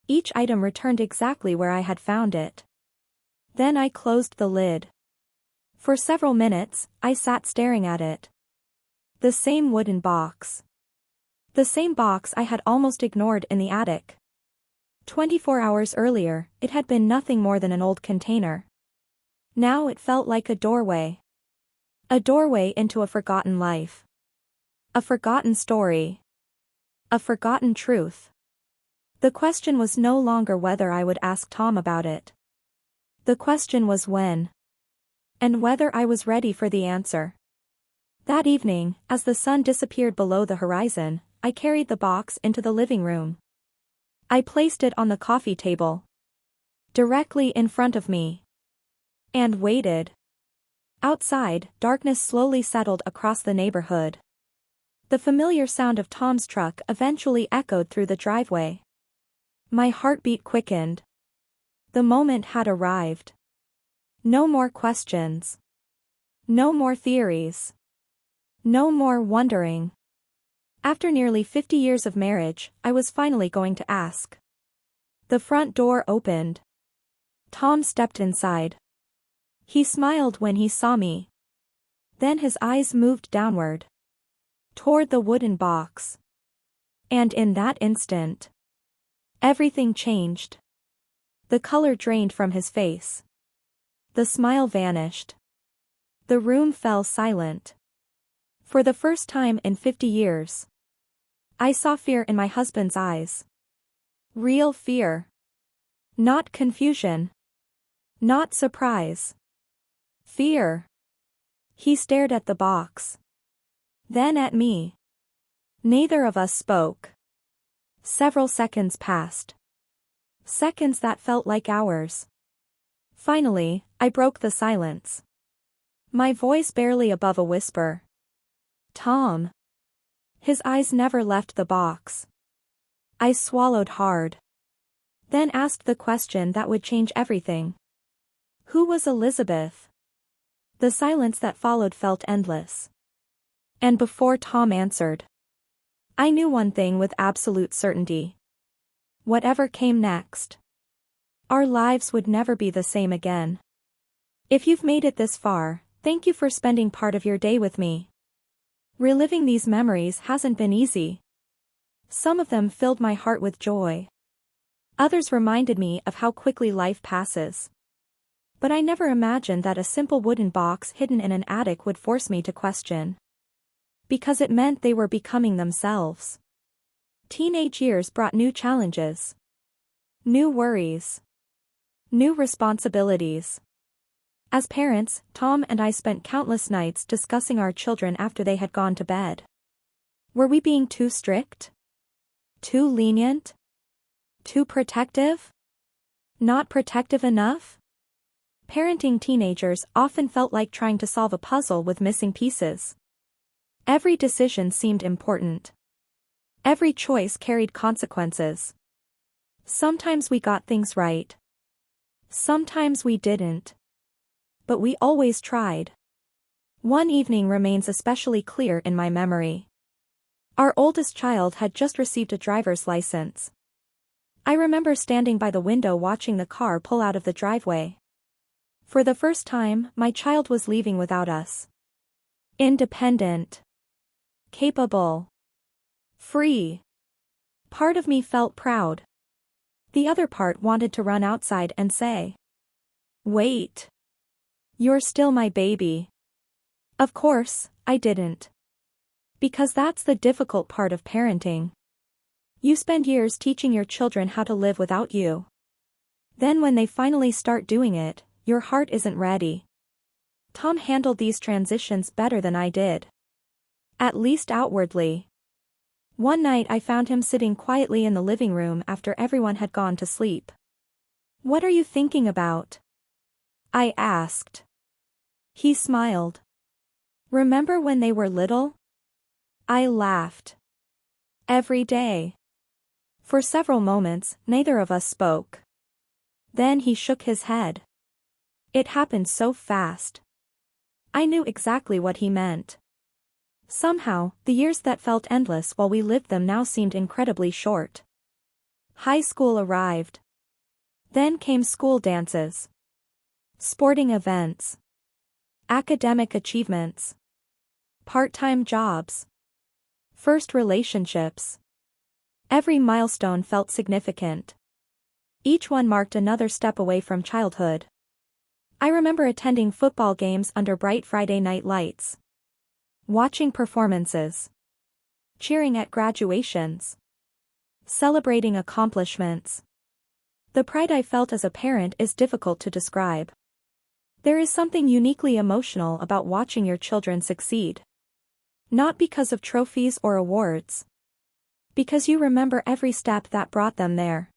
[SPEAKER 1] Each item returned exactly where I had found it. Then I closed the lid. For several minutes, I sat staring at it. The same wooden box. The same box I had almost ignored in the attic. 24 hours earlier, it had been nothing more than an old container. Now it felt like a doorway. A doorway into a forgotten life. A forgotten story. A forgotten truth. The question was no longer whether I would ask Tom about it. The question was when. And whether I was ready for the answer. That evening, as the sun disappeared below the horizon, I carried the box into the living room. I placed it on the coffee table. Directly in front of me. And waited. Outside, darkness slowly settled across the neighborhood. The familiar sound of Tom's truck eventually echoed through the driveway. My heartbeat quickened. The moment had arrived. No more questions. No more theories. No more wondering. After nearly 50 years of marriage, I was finally going to ask. The front door opened. Tom stepped inside. He smiled when he saw me. Then his eyes moved downward. Toward the wooden box. And in that instant, everything changed. The color drained from his face. The smile vanished. The room fell silent. For the first time in 50 years, I saw fear in my husband's eyes. Real fear. Not confusion. Not surprise. Fear. He stared at the box. Then at me. Neither of us spoke. Several seconds passed. Seconds that felt like hours. Finally, I broke the silence. My voice barely above a whisper. Tom. His eyes never left the box. I swallowed hard. Then asked the question that would change everything. Who was Elizabeth? The silence that followed felt endless. And before Tom answered, I knew one thing with absolute certainty. Whatever came next, our lives would never be the same again. If you've made it this far, thank you for spending part of your day with me. Reliving these memories hasn't been easy. Some of them filled my heart with joy. Others reminded me of how quickly life passes. But I never imagined that a simple wooden box hidden in an attic would force me to question. Because it meant they were becoming themselves. Teenage years brought new challenges. New worries. New responsibilities. As parents, Tom and I spent countless nights discussing our children after they had gone to bed. Were we being too strict? Too lenient? Too protective? Not protective enough? Parenting teenagers often felt like trying to solve a puzzle with missing pieces. Every decision seemed important. Every choice carried consequences. Sometimes we got things right. Sometimes we didn't. But we always tried. One evening remains especially clear in my memory. Our oldest child had just received a driver's license. I remember standing by the window watching the car pull out of the driveway. For the first time, my child was leaving without us. Independent. Capable. Free. Part of me felt proud. The other part wanted to run outside and say, "Wait. You're still my baby." Of course, I didn't. Because that's the difficult part of parenting. You spend years teaching your children how to live without you. Then when they finally start doing it, your heart isn't ready. Tom handled these transitions better than I did. At least outwardly. One night I found him sitting quietly in the living room after everyone had gone to sleep. "What are you thinking about?" I asked. He smiled. "Remember when they were little?" I laughed. "Every day." For several moments, neither of us spoke. Then he shook his head. It happened so fast. I knew exactly what he meant. Somehow, the years that felt endless while we lived them now seemed incredibly short. High school arrived. Then came school dances. Sporting events. Academic achievements. Part-time jobs. First relationships. Every milestone felt significant. Each one marked another step away from childhood. I remember attending football games under bright Friday night lights. Watching performances. Cheering at graduations. Celebrating accomplishments. The pride I felt as a parent is difficult to describe. There is something uniquely emotional about watching your children succeed. Not because of trophies or awards. Because you remember every step that brought them there.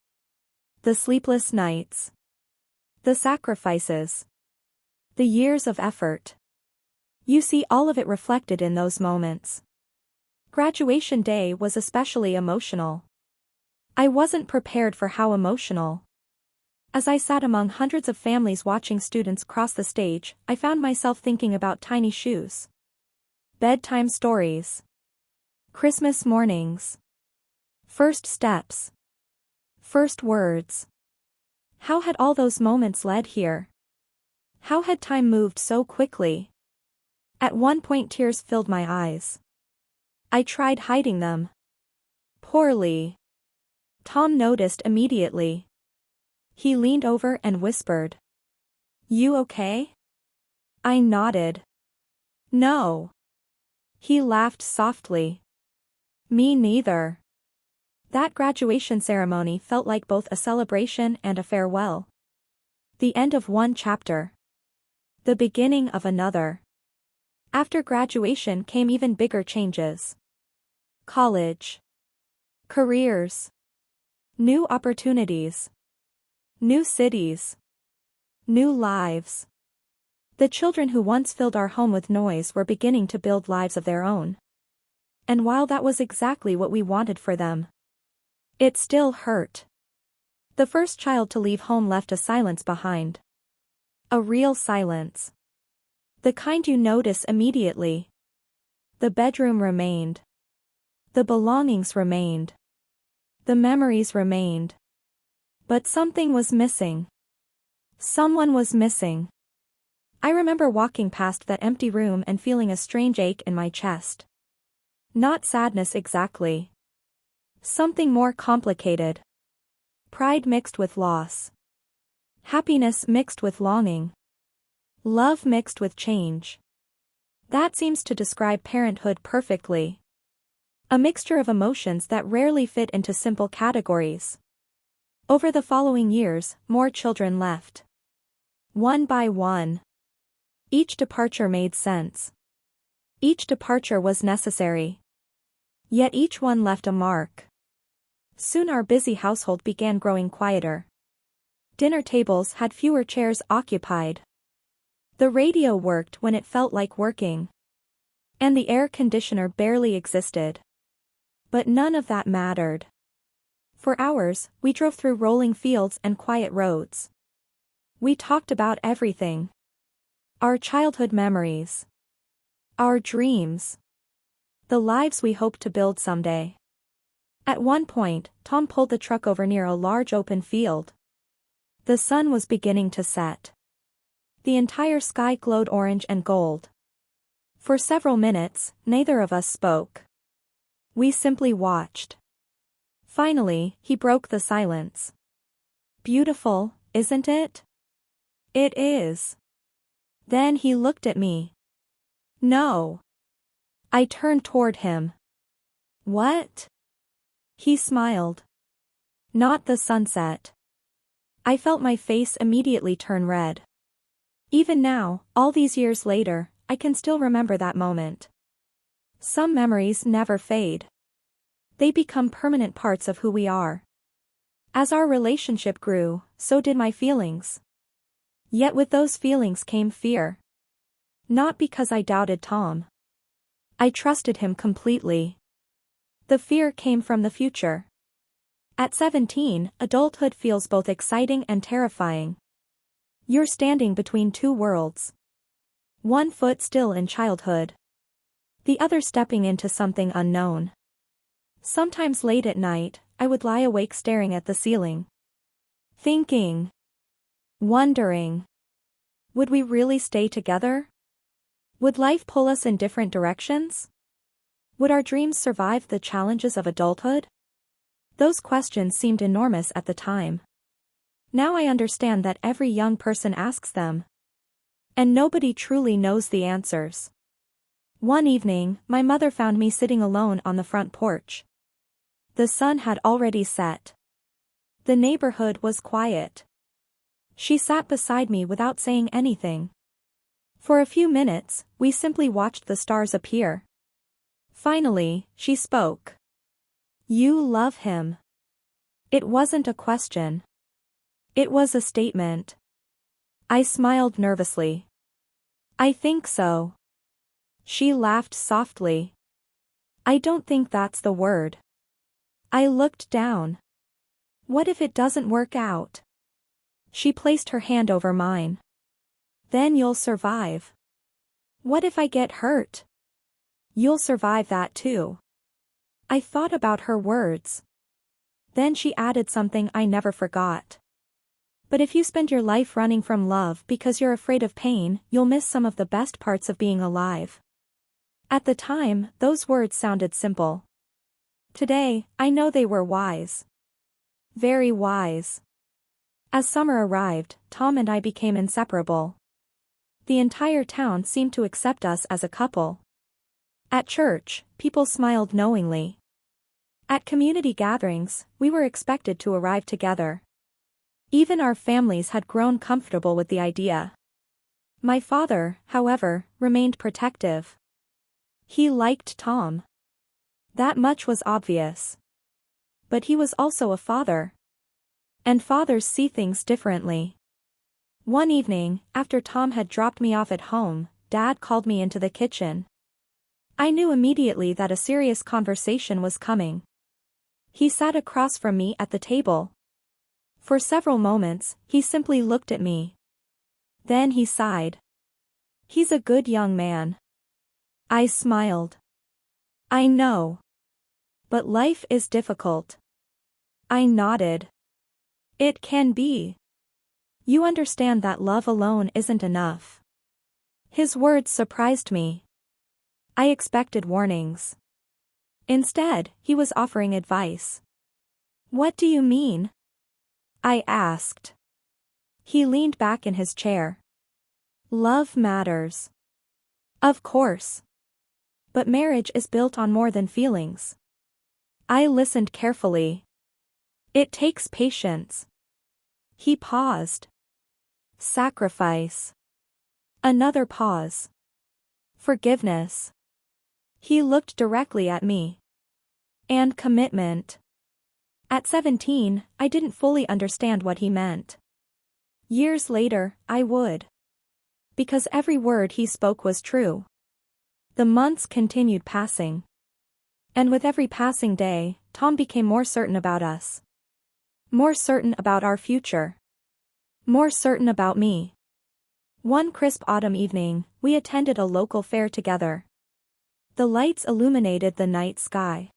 [SPEAKER 1] The sleepless nights. The sacrifices. The years of effort. You see all of it reflected in those moments. Graduation day was especially emotional. I wasn't prepared for how emotional. As I sat among hundreds of families watching students cross the stage, I found myself thinking about tiny shoes. Bedtime stories. Christmas mornings. First steps. First words. How had all those moments led here? How had time moved so quickly? At one point tears filled my eyes. I tried hiding them. Poorly. Tom noticed immediately. He leaned over and whispered. "You okay?" I nodded. "No." He laughed softly. "Me neither." That graduation ceremony felt like both a celebration and a farewell. The end of one chapter. The beginning of another. After graduation came even bigger changes. College. Careers. New opportunities. New cities. New lives. The children who once filled our home with noise were beginning to build lives of their own. And while that was exactly what we wanted for them, it still hurt. The first child to leave home left a silence behind. A real silence. The kind you notice immediately. The bedroom remained. The belongings remained. The memories remained. But something was missing. Someone was missing. I remember walking past that empty room and feeling a strange ache in my chest. Not sadness exactly. Something more complicated. Pride mixed with loss. Happiness mixed with longing. Love mixed with change. That seems to describe parenthood perfectly. A mixture of emotions that rarely fit into simple categories. Over the following years, more children left. One by one. Each departure made sense. Each departure was necessary. Yet each one left a mark. Soon our busy household began growing quieter. Dinner tables had fewer chairs occupied. The radio worked when it felt like working. And the air conditioner barely existed. But none of that mattered. For hours, we drove through rolling fields and quiet roads. We talked about everything. Our childhood memories. Our dreams. The lives we hoped to build someday. At one point, Tom pulled the truck over near a large open field. The sun was beginning to set. The entire sky glowed orange and gold. For several minutes, neither of us spoke. We simply watched. Finally, he broke the silence. "Beautiful, isn't it?" "It is." Then he looked at me. "No." I turned toward him. "What?" He smiled. "Not the sunset." I felt my face immediately turn red. Even now, all these years later, I can still remember that moment. Some memories never fade. They become permanent parts of who we are. As our relationship grew, so did my feelings. Yet with those feelings came fear. Not because I doubted Tom. I trusted him completely. The fear came from the future. At 17, adulthood feels both exciting and terrifying. You're standing between two worlds. One foot still in childhood. The other stepping into something unknown. Sometimes late at night, I would lie awake staring at the ceiling. Thinking. Wondering. Would we really stay together? Would life pull us in different directions? Would our dreams survive the challenges of adulthood? Those questions seemed enormous at the time. Now I understand that every young person asks them. And nobody truly knows the answers. One evening, my mother found me sitting alone on the front porch. The sun had already set. The neighborhood was quiet. She sat beside me without saying anything. For a few minutes, we simply watched the stars appear. Finally, she spoke. "You love him." It wasn't a question. It was a statement. I smiled nervously. "I think so." She laughed softly. "I don't think that's the word." I looked down. "What if it doesn't work out?" She placed her hand over mine. "Then you'll survive." "What if I get hurt?" "You'll survive that too." I thought about her words. Then she added something I never forgot. "But if you spend your life running from love because you're afraid of pain, you'll miss some of the best parts of being alive." At the time, those words sounded simple. Today, I know they were wise. Very wise. As summer arrived, Tom and I became inseparable. The entire town seemed to accept us as a couple. At church, people smiled knowingly. At community gatherings, we were expected to arrive together. Even our families had grown comfortable with the idea. My father, however, remained protective. He liked Tom. That much was obvious. But he was also a father. And fathers see things differently. One evening, after Tom had dropped me off at home, Dad called me into the kitchen. I knew immediately that a serious conversation was coming. He sat across from me at the table. For several moments, he simply looked at me. Then he sighed. "He's a good young man." I smiled. "I know. But life is difficult." I nodded. "It can be. You understand that love alone isn't enough." His words surprised me. I expected warnings. Instead, he was offering advice. "What do you mean?" I asked. He leaned back in his chair. "Love matters. Of course. But marriage is built on more than feelings." I listened carefully. "It takes patience." He paused. "Sacrifice." Another pause. "Forgiveness." He looked directly at me. "And commitment." At 17, I didn't fully understand what he meant. Years later, I would. Because every word he spoke was true. The months continued passing. And with every passing day, Tom became more certain about us. More certain about our future. More certain about me. One crisp autumn evening, we attended a local fair together. The lights illuminated the night sky.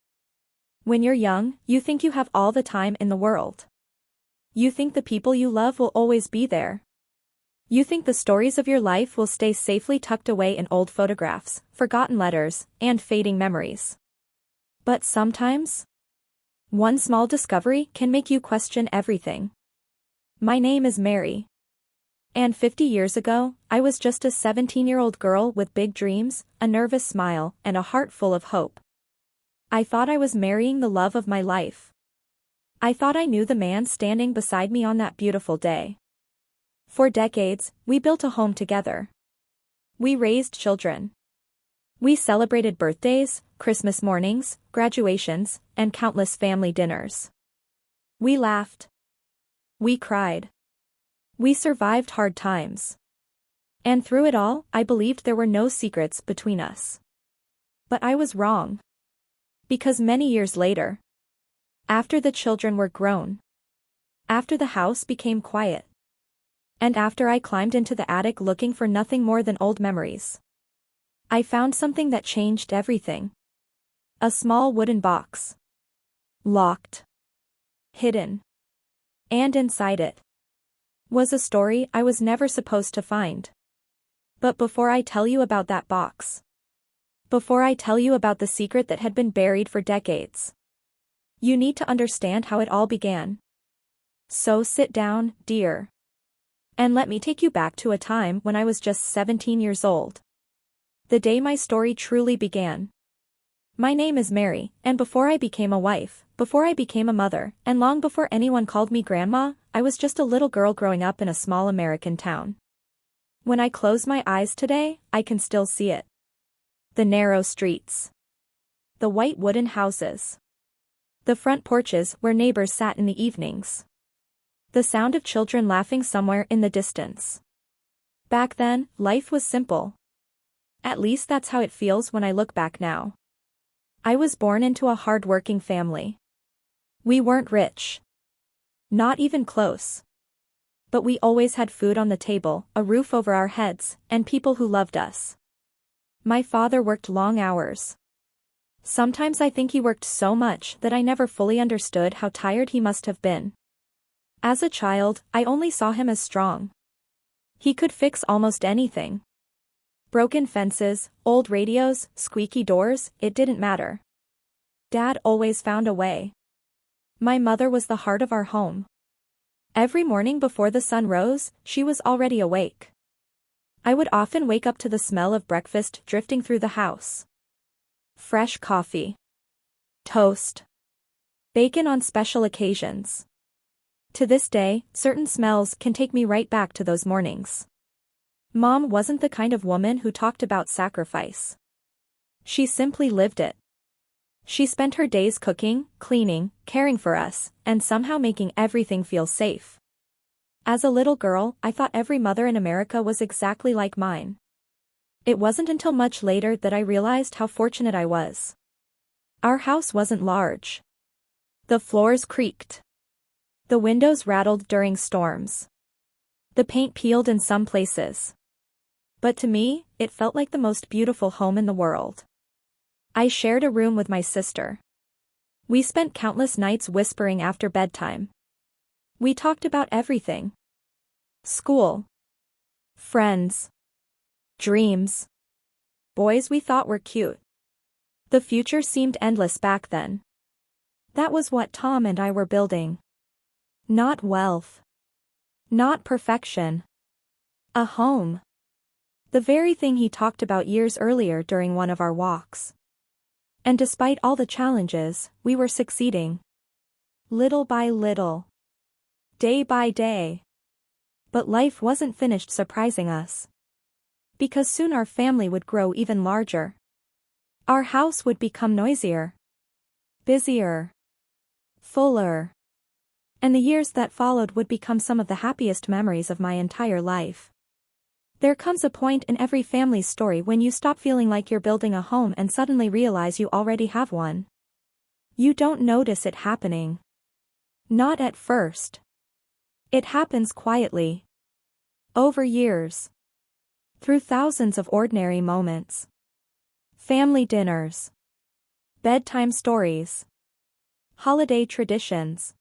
[SPEAKER 1] When you're young, you think you have all the time in the world. You think the people you love will always be there. You think the stories of your life will stay safely tucked away in old photographs, forgotten letters, and fading memories. But sometimes, one small discovery can make you question everything. My name is Mary. And 50 years ago, I was just a 17-year-old girl with big dreams, a nervous smile, and a heart full of hope. I thought I was marrying the love of my life. I thought I knew the man standing beside me on that beautiful day. For decades, we built a home together. We raised children. We celebrated birthdays, Christmas mornings, graduations, and countless family dinners. We laughed. We cried. We survived hard times. And through it all, I believed there were no secrets between us. But I was wrong. Because many years later, after the children were grown, after the house became quiet, and after I climbed into the attic looking for nothing more than old memories, I found something that changed everything. A small wooden box. Locked. Hidden. And inside it was a story I was never supposed to find. But before I tell you about that box, before I tell you about the secret that had been buried for decades, you need to understand how it all began. So sit down, dear. And let me take you back to a time when I was just 17 years old. The day my story truly began. My name is Mary, and before I became a wife, before I became a mother, and long before anyone called me grandma, I was just a little girl growing up in a small American town. When I close my eyes today, I can still see it. The narrow streets. The white wooden houses. The front porches where neighbors sat in the evenings. The sound of children laughing somewhere in the distance. Back then, life was simple. At least that's how it feels when I look back now. I was born into a hard-working family. We weren't rich. Not even close. But we always had food on the table, a roof over our heads, and people who loved us. My father worked long hours. Sometimes I think he worked so much that I never fully understood how tired he must have been. As a child, I only saw him as strong. He could fix almost anything. Broken fences, old radios, squeaky doors, it didn't matter. Dad always found a way. My mother was the heart of our home. Every morning before the sun rose, she was already awake. I would often wake up to the smell of breakfast drifting through the house. Fresh coffee. Toast. Bacon on special occasions. To this day, certain smells can take me right back to those mornings. Mom wasn't the kind of woman who talked about sacrifice. She simply lived it. She spent her days cooking, cleaning, caring for us, and somehow making everything feel safe. As a little girl, I thought every mother in America was exactly like mine. It wasn't until much later that I realized how fortunate I was. Our house wasn't large. The floors creaked. The windows rattled during storms. The paint peeled in some places. But to me, it felt like the most beautiful home in the world. I shared a room with my sister. We spent countless nights whispering after bedtime. We talked about everything. School. Friends. Dreams. Boys we thought were cute. The future seemed endless back then. That was what Tom and I were building. Not wealth. Not perfection. A home. The very thing he talked about years earlier during one of our walks. And despite all the challenges, we were succeeding. Little by little. Day by day. But life wasn't finished surprising us. Because soon our family would grow even larger. Our house would become noisier. Busier. Fuller. And the years that followed would become some of the happiest memories of my entire life. There comes a point in every family's story when you stop feeling like you're building a home and suddenly realize you already have one. You don't notice it happening. Not at first. It happens quietly. Over years. Through thousands of ordinary moments. Family dinners. Bedtime stories. Holiday traditions.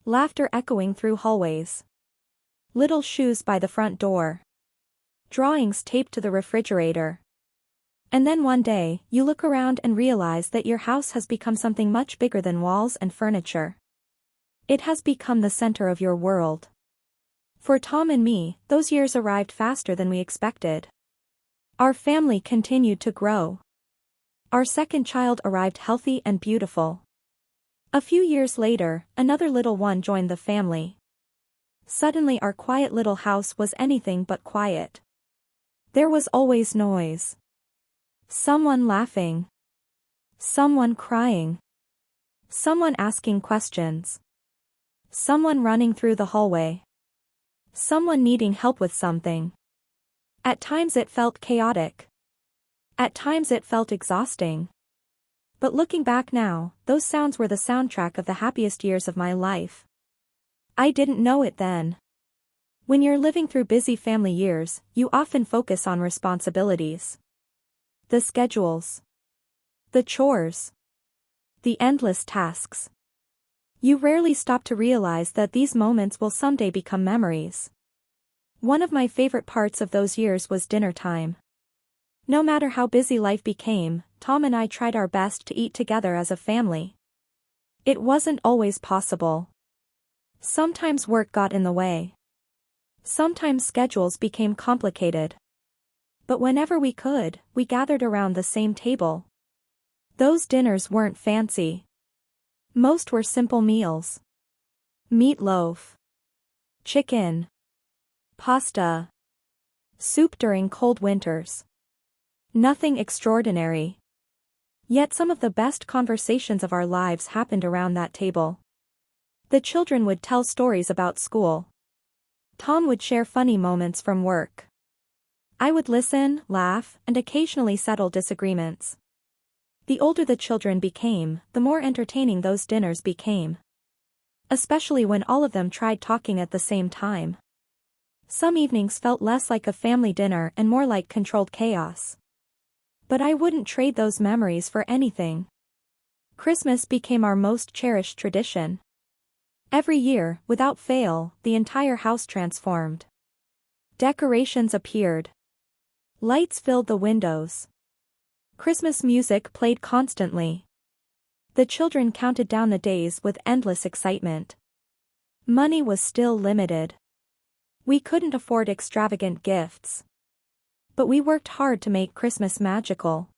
[SPEAKER 1] Laughter echoing through hallways. Little shoes by the front door. Drawings taped to the refrigerator. And then one day, you look around and realize that your house has become something much bigger than walls and furniture. It has become the center of your world. For Tom and me, those years arrived faster than we expected. Our family continued to grow. Our second child arrived healthy and beautiful. A few years later, another little one joined the family. Suddenly our quiet little house was anything but quiet. There was always noise. Someone laughing. Someone crying. Someone asking questions. Someone running through the hallway. Someone needing help with something. At times it felt chaotic. At times it felt exhausting. But looking back now, those sounds were the soundtrack of the happiest years of my life. I didn't know it then. When you're living through busy family years, you often focus on responsibilities. The schedules. The chores. The endless tasks. You rarely stop to realize that these moments will someday become memories. One of my favorite parts of those years was dinner time. No matter how busy life became, Tom and I tried our best to eat together as a family. It wasn't always possible. Sometimes work got in the way. Sometimes schedules became complicated. But whenever we could, we gathered around the same table. Those dinners weren't fancy. Most were simple meals. Meatloaf, chicken, pasta, soup during cold winters. Nothing extraordinary. Yet some of the best conversations of our lives happened around that table. The children would tell stories about school. Tom would share funny moments from work. I would listen, laugh, and occasionally settle disagreements. The older the children became, the more entertaining those dinners became. Especially when all of them tried talking at the same time. Some evenings felt less like a family dinner and more like controlled chaos. But I wouldn't trade those memories for anything. Christmas became our most cherished tradition. Every year, without fail, the entire house transformed. Decorations appeared. Lights filled the windows. Christmas music played constantly. The children counted down the days with endless excitement. Money was still limited. We couldn't afford extravagant gifts. But we worked hard to make Christmas magical.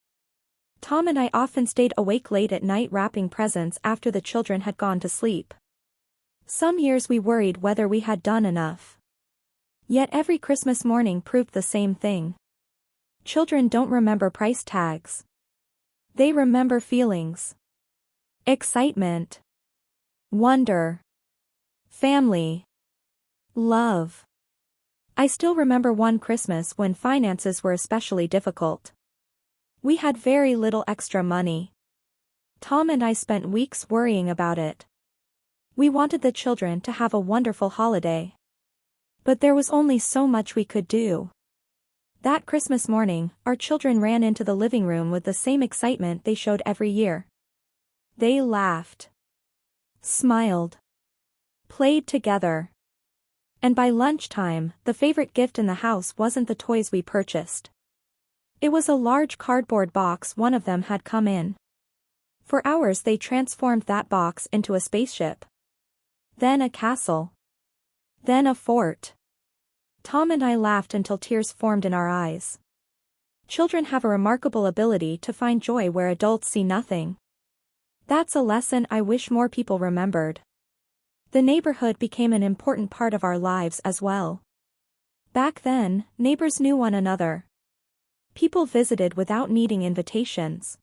[SPEAKER 1] Tom and I often stayed awake late at night wrapping presents after the children had gone to sleep. Some years we worried whether we had done enough. Yet every Christmas morning proved the same thing. Children don't remember price tags. They remember feelings. Excitement. Wonder. Family. Love. I still remember one Christmas when finances were especially difficult. We had very little extra money. Tom and I spent weeks worrying about it. We wanted the children to have a wonderful holiday. But there was only so much we could do. That Christmas morning, our children ran into the living room with the same excitement they showed every year. They laughed, smiled, played together. And by lunchtime, the favorite gift in the house wasn't the toys we purchased. It was a large cardboard box one of them had come in. For hours they transformed that box into a spaceship. Then a castle. Then a fort. Tom and I laughed until tears formed in our eyes. Children have a remarkable ability to find joy where adults see nothing. That's a lesson I wish more people remembered. The neighborhood became an important part of our lives as well. Back then, neighbors knew one another. People visited without needing invitations.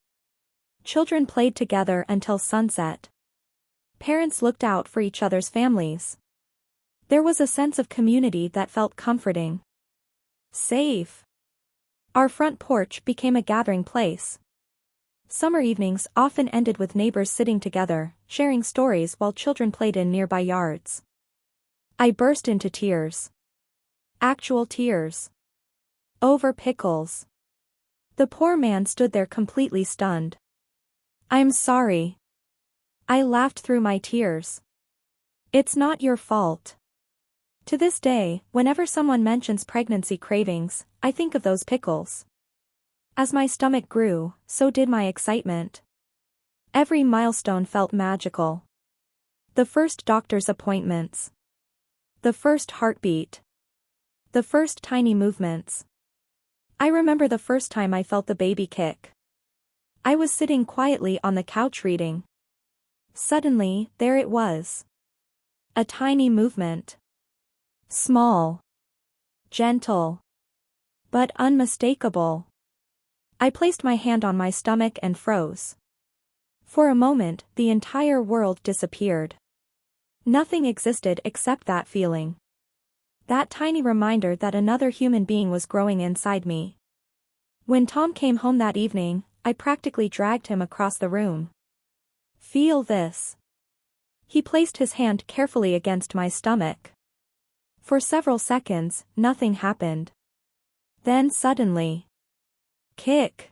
[SPEAKER 1] Children played together until sunset. Parents looked out for each other's families. There was a sense of community that felt comforting. Safe. Our front porch became a gathering place. Summer evenings often ended with neighbors sitting together, sharing stories while children played in nearby yards. I burst into tears. Actual tears. Over pickles. The poor man stood there completely stunned. I'm sorry. I laughed through my tears. It's not your fault. To this day, whenever someone mentions pregnancy cravings, I think of those pickles. As my stomach grew, so did my excitement. Every milestone felt magical. The first doctor's appointments. The first heartbeat. The first tiny movements. I remember the first time I felt the baby kick. I was sitting quietly on the couch reading. Suddenly, there it was. A tiny movement. Small. Gentle. But unmistakable. I placed my hand on my stomach and froze. For a moment, the entire world disappeared. Nothing existed except that feeling. That tiny reminder that another human being was growing inside me. When Tom came home that evening, I practically dragged him across the room. Feel this. He placed his hand carefully against my stomach. For several seconds, nothing happened. Then suddenly. Kick.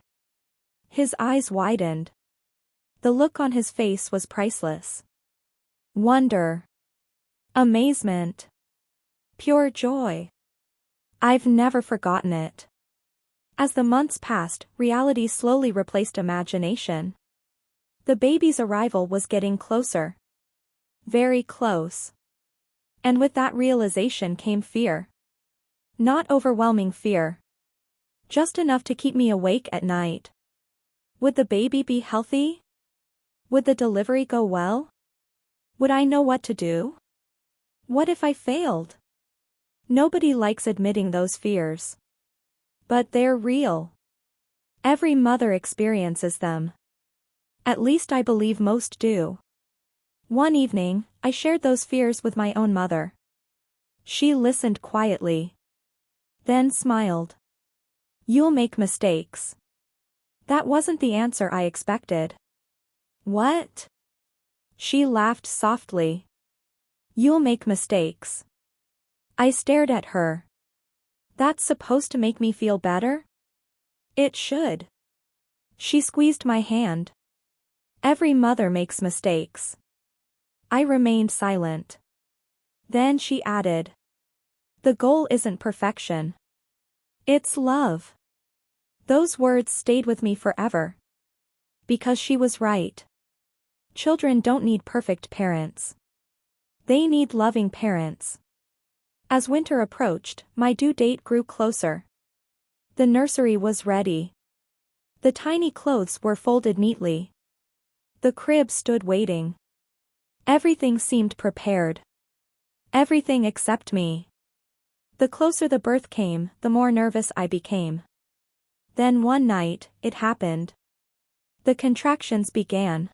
[SPEAKER 1] His eyes widened. The look on his face was priceless. Wonder. Amazement. Pure joy. I've never forgotten it. As the months passed, reality slowly replaced imagination. The baby's arrival was getting closer. Very close. And with that realization came fear. Not overwhelming fear. Just enough to keep me awake at night. Would the baby be healthy? Would the delivery go well? Would I know what to do? What if I failed? Nobody likes admitting those fears. But they're real. Every mother experiences them. At least I believe most do. One evening, I shared those fears with my own mother. She listened quietly. Then smiled. "You'll make mistakes." That wasn't the answer I expected. "What?" She laughed softly. "You'll make mistakes." I stared at her. That's supposed to make me feel better? It should. She squeezed my hand. Every mother makes mistakes. I remained silent. Then she added. The goal isn't perfection. It's love. Those words stayed with me forever. Because she was right. Children don't need perfect parents. They need loving parents. As winter approached, my due date grew closer. The nursery was ready. The tiny clothes were folded neatly. The crib stood waiting. Everything seemed prepared. Everything except me. The closer the birth came, the more nervous I became. Then one night, it happened. The contractions began.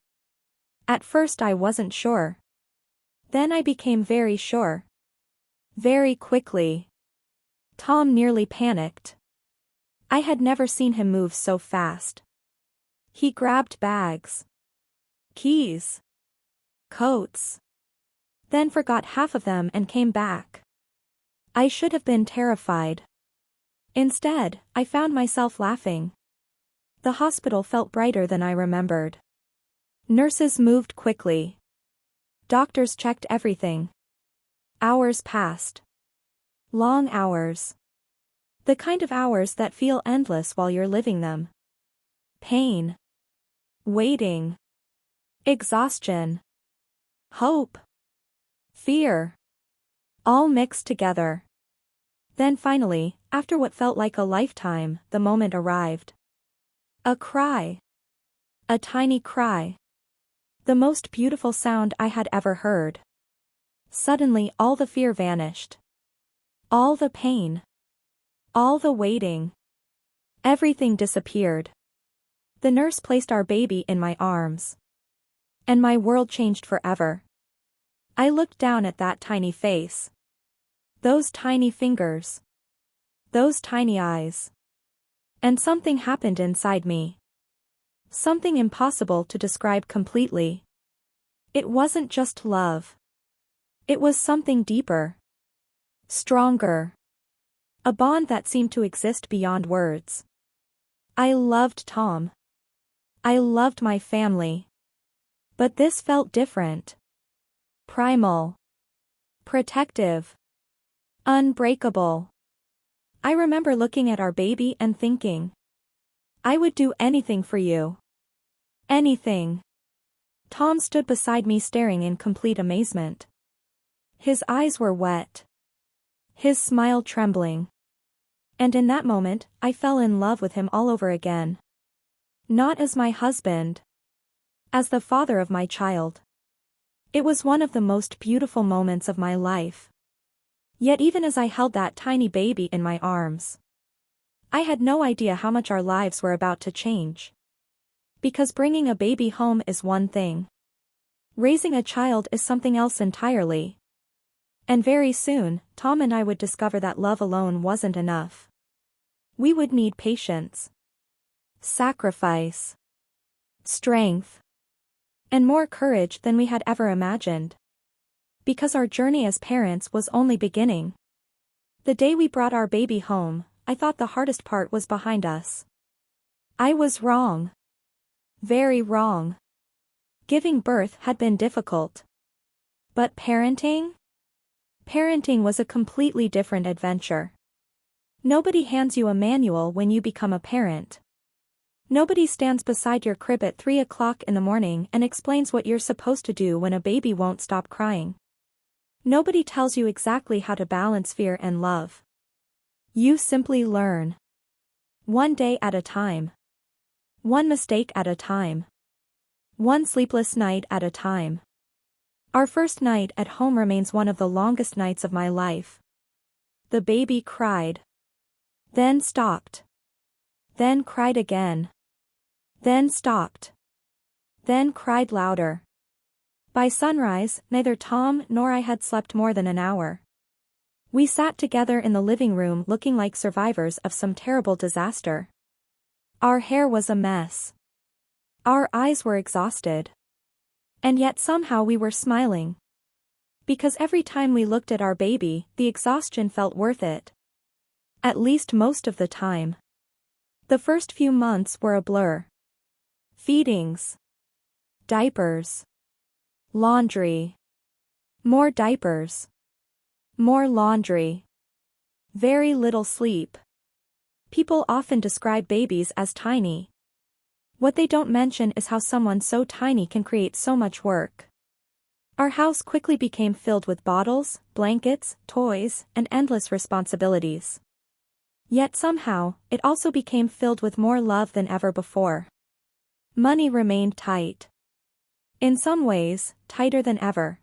[SPEAKER 1] At first I wasn't sure. Then I became very sure. Very quickly. Tom nearly panicked. I had never seen him move so fast. He grabbed bags. Keys. Coats. Then forgot half of them and came back. I should have been terrified. Instead, I found myself laughing. The hospital felt brighter than I remembered. Nurses moved quickly. Doctors checked everything. Hours passed. Long hours. The kind of hours that feel endless while you're living them. Pain. Waiting. Exhaustion. Hope. Fear. All mixed together. Then finally, after what felt like a lifetime, the moment arrived. A cry. A tiny cry. The most beautiful sound I had ever heard. Suddenly all the fear vanished. All the pain. All the waiting. Everything disappeared. The nurse placed our baby in my arms. And my world changed forever. I looked down at that tiny face. Those tiny fingers. Those tiny eyes. And something happened inside me. Something impossible to describe completely. It wasn't just love. It was something deeper. Stronger. A bond that seemed to exist beyond words. I loved Tom. I loved my family. But this felt different. Primal. Protective. Unbreakable. I remember looking at our baby and thinking. I would do anything for you. Anything. Tom stood beside me staring in complete amazement. His eyes were wet. His smile trembling. And in that moment, I fell in love with him all over again. Not as my husband. As the father of my child. It was one of the most beautiful moments of my life. Yet even as I held that tiny baby in my arms, I had no idea how much our lives were about to change. Because bringing a baby home is one thing. Raising a child is something else entirely. And very soon, Tom and I would discover that love alone wasn't enough. We would need patience. Sacrifice. Strength. And more courage than we had ever imagined. Because our journey as parents was only beginning. The day we brought our baby home, I thought the hardest part was behind us. I was wrong. Very wrong. Giving birth had been difficult. But parenting? Parenting was a completely different adventure. Nobody hands you a manual when you become a parent. Nobody stands beside your crib at 3 o'clock in the morning and explains what you're supposed to do when a baby won't stop crying. Nobody tells you exactly how to balance fear and love. You simply learn. One day at a time. One mistake at a time. One sleepless night at a time. Our first night at home remains one of the longest nights of my life. The baby cried. Then stopped. Then cried again. Then stopped. Then cried louder. By sunrise, neither Tom nor I had slept more than an hour. We sat together in the living room looking like survivors of some terrible disaster. Our hair was a mess. Our eyes were exhausted. And yet somehow we were smiling. Because every time we looked at our baby, the exhaustion felt worth it. At least most of the time. The first few months were a blur. Feedings. Diapers. Laundry. More diapers. More laundry. Very little sleep. People often describe babies as tiny. What they don't mention is how someone so tiny can create so much work. Our house quickly became filled with bottles, blankets, toys, and endless responsibilities. Yet somehow, it also became filled with more love than ever before. Money remained tight. In some ways, tighter than ever.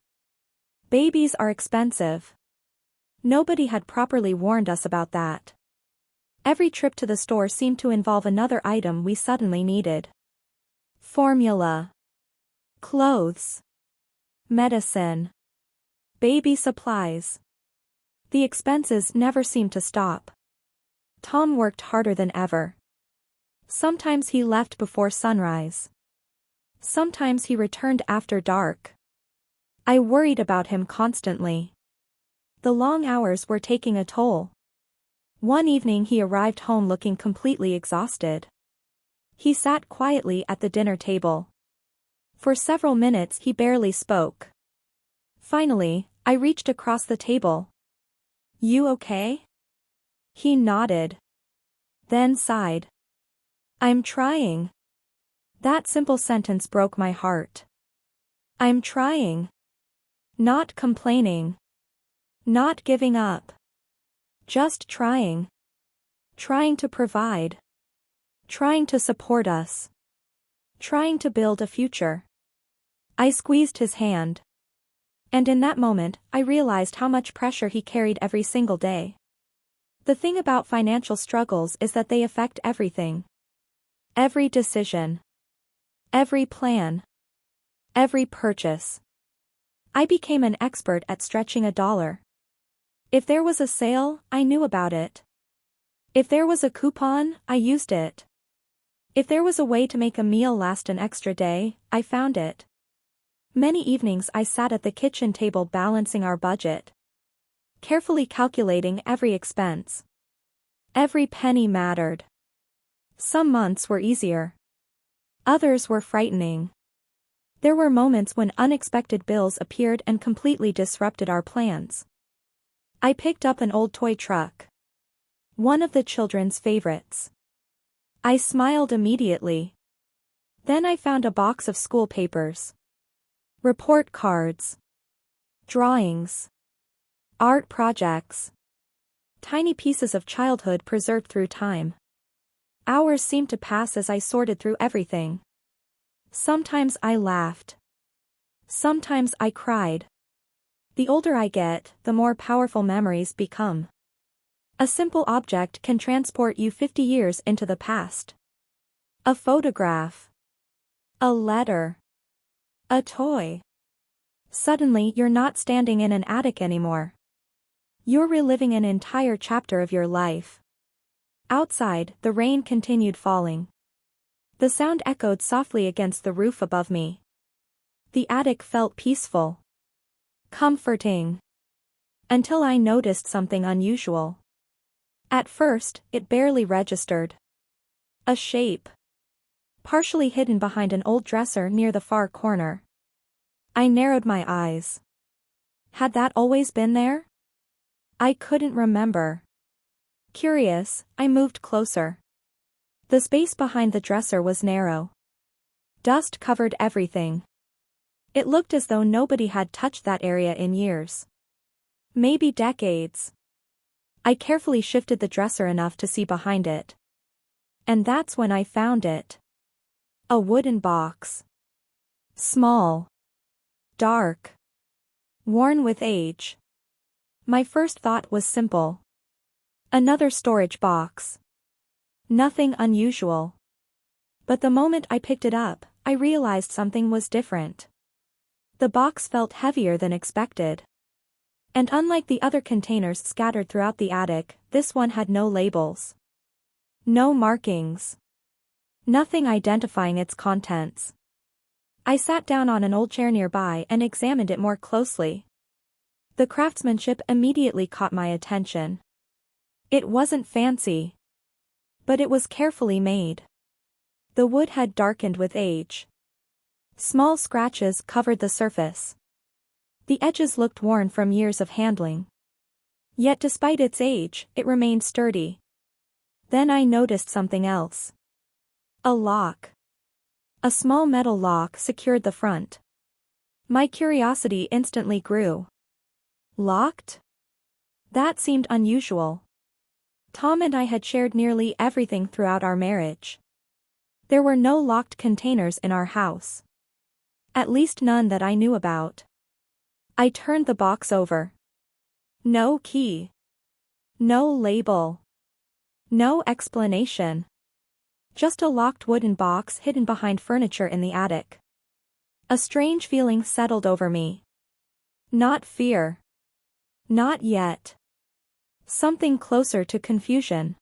[SPEAKER 1] Babies are expensive. Nobody had properly warned us about that. Every trip to the store seemed to involve another item we suddenly needed. Formula. Clothes. Medicine. Baby supplies. The expenses never seemed to stop. Tom worked harder than ever. Sometimes he left before sunrise. Sometimes he returned after dark. I worried about him constantly. The long hours were taking a toll. One evening he arrived home looking completely exhausted. He sat quietly at the dinner table. For several minutes he barely spoke. Finally, I reached across the table. "You okay?" He nodded. Then sighed. "I'm trying." That simple sentence broke my heart. I'm trying. Not complaining. Not giving up. Just trying. Trying to provide. Trying to support us. Trying to build a future. I squeezed his hand. And in that moment, I realized how much pressure he carried every single day. The thing about financial struggles is that they affect everything. Every decision. Every plan. Every purchase. I became an expert at stretching a dollar. If there was a sale, I knew about it. If there was a coupon, I used it. If there was a way to make a meal last an extra day, I found it. Many evenings I sat at the kitchen table balancing our budget. Carefully calculating every expense. Every penny mattered. Some months were easier. Others were frightening. There were moments when unexpected bills appeared and completely disrupted our plans. I picked up an old toy truck. One of the children's favorites. I smiled immediately. Then I found a box of school papers. Report cards. Drawings. Art projects. Tiny pieces of childhood preserved through time. Hours seemed to pass as I sorted through everything. Sometimes I laughed. Sometimes I cried. The older I get, the more powerful memories become. A simple object can transport you 50 years into the past. A photograph. A letter. A toy. Suddenly you're not standing in an attic anymore. You're reliving an entire chapter of your life. Outside, the rain continued falling. The sound echoed softly against the roof above me. The attic felt peaceful. Comforting. Until I noticed something unusual. At first, it barely registered. A shape. Partially hidden behind an old dresser near the far corner. I narrowed my eyes. Had that always been there? I couldn't remember. Curious, I moved closer. The space behind the dresser was narrow. Dust covered everything. It looked as though nobody had touched that area in years. Maybe decades. I carefully shifted the dresser enough to see behind it. And that's when I found it. A wooden box. Small. Dark. Worn with age. My first thought was simple. Another storage box. Nothing unusual. But the moment I picked it up, I realized something was different. The box felt heavier than expected. And unlike the other containers scattered throughout the attic, this one had no labels. No markings. Nothing identifying its contents. I sat down on an old chair nearby and examined it more closely. The craftsmanship immediately caught my attention. It wasn't fancy. But it was carefully made. The wood had darkened with age. Small scratches covered the surface. The edges looked worn from years of handling. Yet despite its age, it remained sturdy. Then I noticed something else. A lock. A small metal lock secured the front. My curiosity instantly grew. Locked? That seemed unusual. Tom and I had shared nearly everything throughout our marriage. There were no locked containers in our house. At least none that I knew about. I turned the box over. No key. No label. No explanation. Just a locked wooden box hidden behind furniture in the attic. A strange feeling settled over me. Not fear. Not yet. Something closer to confusion.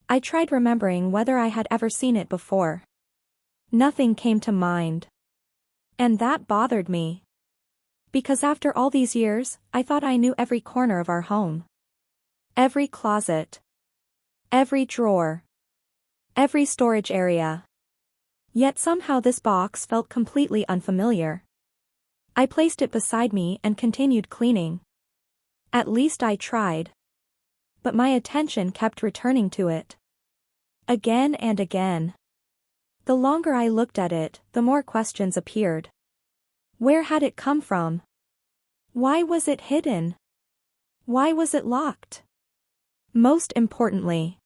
[SPEAKER 1] I tried remembering whether I had ever seen it before. Nothing came to mind. And that bothered me. Because after all these years, I thought I knew every corner of our home. Every closet. Every drawer. Every storage area. Yet somehow this box felt completely unfamiliar. I placed it beside me and continued cleaning. At least I tried. But my attention kept returning to it. Again and again. The longer I looked at it, the more questions appeared. Where had it come from? Why was it hidden? Why was it locked? Most importantly,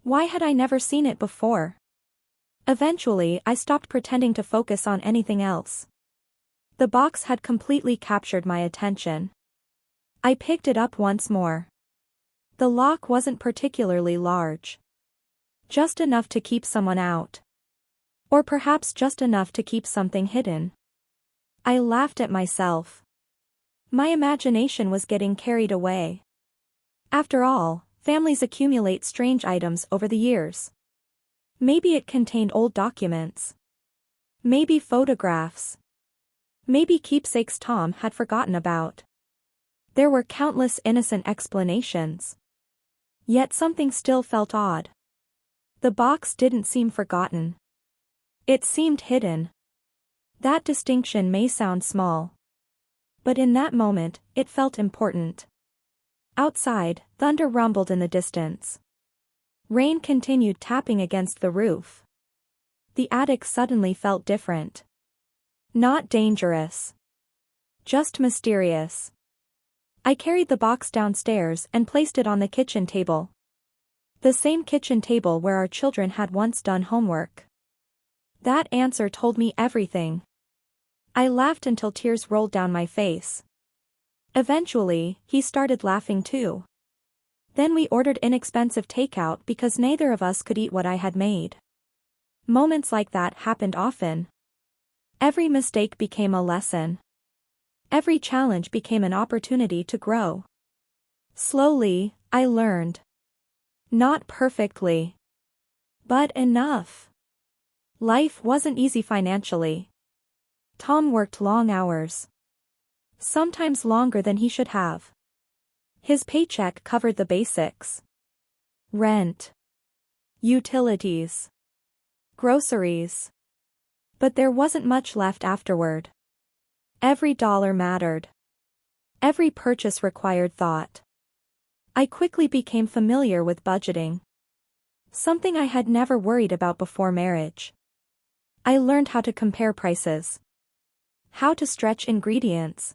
[SPEAKER 1] why had I never seen it before? Eventually, I stopped pretending to focus on anything else. The box had completely captured my attention. I picked it up once more. The lock wasn't particularly large. Just enough to keep someone out. Or perhaps just enough to keep something hidden. I laughed at myself. My imagination was getting carried away. After all, families accumulate strange items over the years. Maybe it contained old documents. Maybe photographs. Maybe keepsakes Tom had forgotten about. There were countless innocent explanations. Yet something still felt odd. The box didn't seem forgotten. It seemed hidden. That distinction may sound small. But in that moment, it felt important. Outside, thunder rumbled in the distance. Rain continued tapping against the roof. The attic suddenly felt different. Not dangerous. Just mysterious. I carried the box downstairs and placed it on the kitchen table. The same kitchen table where our children had once done homework. That answer told me everything. I laughed until tears rolled down my face. Eventually, he started laughing too. Then we ordered inexpensive takeout because neither of us could eat what I had made. Moments like that happened often. Every mistake became a lesson. Every challenge became an opportunity to grow. Slowly, I learned. Not perfectly. But enough. Life wasn't easy financially. Tom worked long hours. Sometimes longer than he should have. His paycheck covered the basics. Rent. Utilities. Groceries. But there wasn't much left afterward. Every dollar mattered. Every purchase required thought. I quickly became familiar with budgeting. Something I had never worried about before marriage. I learned how to compare prices. How to stretch ingredients.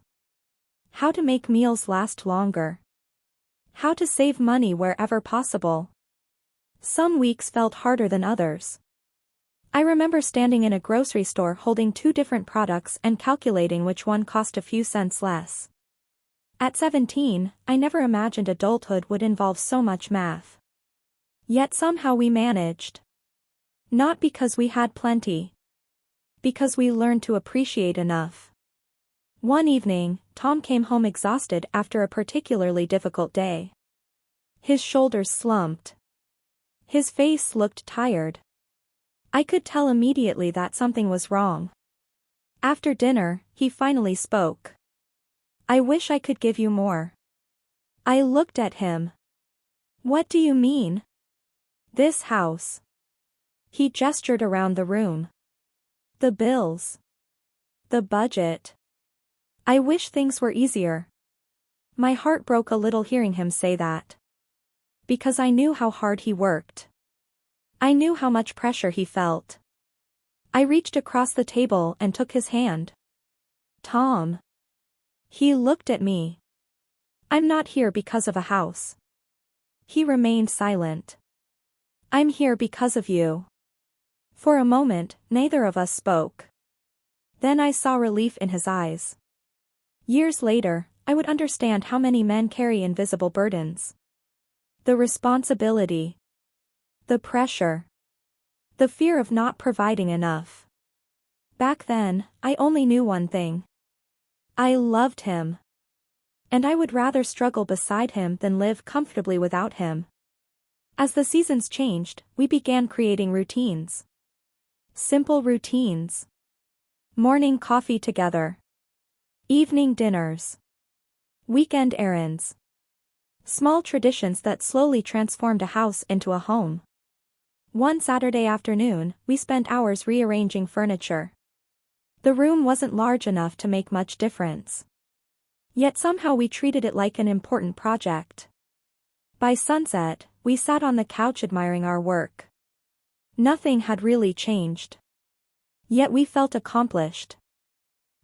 [SPEAKER 1] How to make meals last longer. How to save money wherever possible. Some weeks felt harder than others. I remember standing in a grocery store holding two different products and calculating which one cost a few cents less. At 17, I never imagined adulthood would involve so much math. Yet somehow we managed. Not because we had plenty. Because we learned to appreciate enough. One evening, Tom came home exhausted after a particularly difficult day. His shoulders slumped. His face looked tired. I could tell immediately that something was wrong. After dinner, he finally spoke. "I wish I could give you more." I looked at him. "What do you mean?" "This house." He gestured around the room. "The bills. The budget. I wish things were easier." My heart broke a little hearing him say that. Because I knew how hard he worked. I knew how much pressure he felt. I reached across the table and took his hand. "Tom." He looked at me. "I'm not here because of a house." He remained silent. "I'm here because of you." For a moment, neither of us spoke. Then I saw relief in his eyes. Years later, I would understand how many men carry invisible burdens. The responsibility. The pressure. The fear of not providing enough. Back then, I only knew one thing. I loved him. And I would rather struggle beside him than live comfortably without him. As the seasons changed, we began creating routines. Simple routines. Morning coffee together. Evening dinners. Weekend errands. Small traditions that slowly transformed a house into a home. One Saturday afternoon, we spent hours rearranging furniture. The room wasn't large enough to make much difference. Yet somehow we treated it like an important project. By sunset, we sat on the couch admiring our work. Nothing had really changed. Yet we felt accomplished.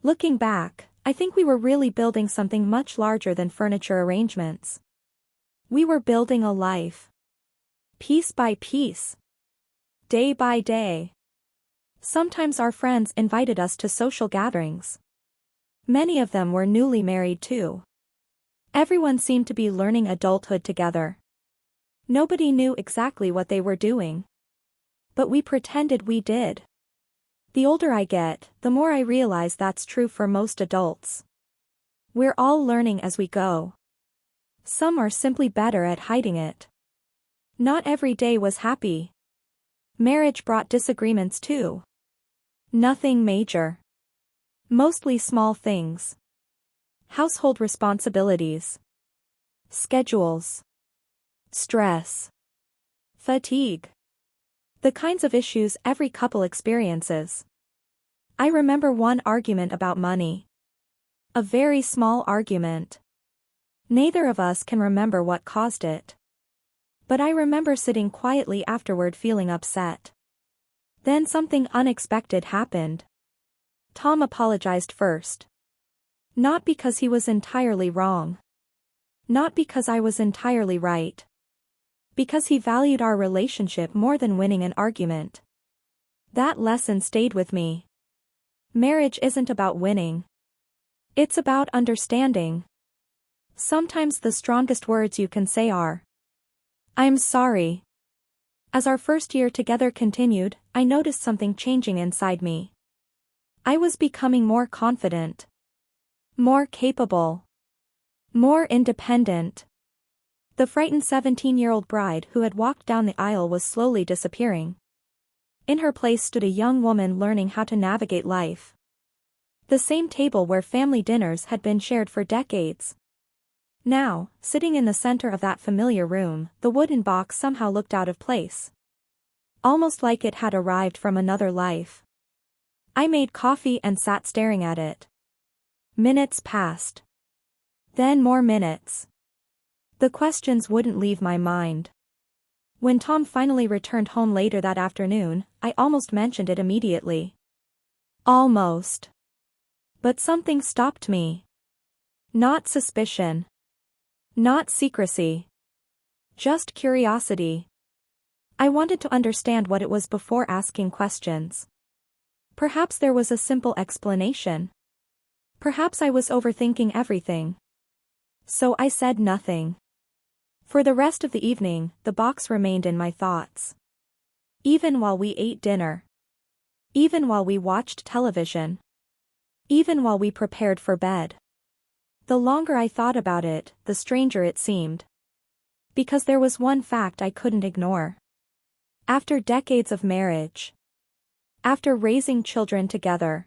[SPEAKER 1] Looking back, I think we were really building something much larger than furniture arrangements. We were building a life. Piece by piece. Day by day. Sometimes our friends invited us to social gatherings. Many of them were newly married too. Everyone seemed to be learning adulthood together. Nobody knew exactly what they were doing. But we pretended we did. The older I get, the more I realize that's true for most adults. We're all learning as we go. Some are simply better at hiding it. Not every day was happy. Marriage brought disagreements too. Nothing major. Mostly small things. Household responsibilities. Schedules. Stress. Fatigue. The kinds of issues every couple experiences. I remember one argument about money. A very small argument. Neither of us can remember what caused it. But I remember sitting quietly afterward feeling upset. Then something unexpected happened. Tom apologized first. Not because he was entirely wrong. Not because I was entirely right. Because he valued our relationship more than winning an argument. That lesson stayed with me. Marriage isn't about winning. It's about understanding. Sometimes the strongest words you can say are, "I'm sorry." As our first year together continued, I noticed something changing inside me. I was becoming more confident. More capable. More independent. The frightened 17-year-old bride who had walked down the aisle was slowly disappearing. In her place stood a young woman learning how to navigate life. The same table where family dinners had been shared for decades. Now, sitting in the center of that familiar room, the wooden box somehow looked out of place. Almost like it had arrived from another life. I made coffee and sat staring at it. Minutes passed. Then more minutes. The questions wouldn't leave my mind. When Tom finally returned home later that afternoon, I almost mentioned it immediately. Almost. But something stopped me. Not suspicion. Not secrecy. Just curiosity. I wanted to understand what it was before asking questions. Perhaps there was a simple explanation. Perhaps I was overthinking everything. So I said nothing. For the rest of the evening, the box remained in my thoughts. Even while we ate dinner. Even while we watched television. Even while we prepared for bed. The longer I thought about it, the stranger it seemed. Because there was one fact I couldn't ignore. After decades of marriage. After raising children together.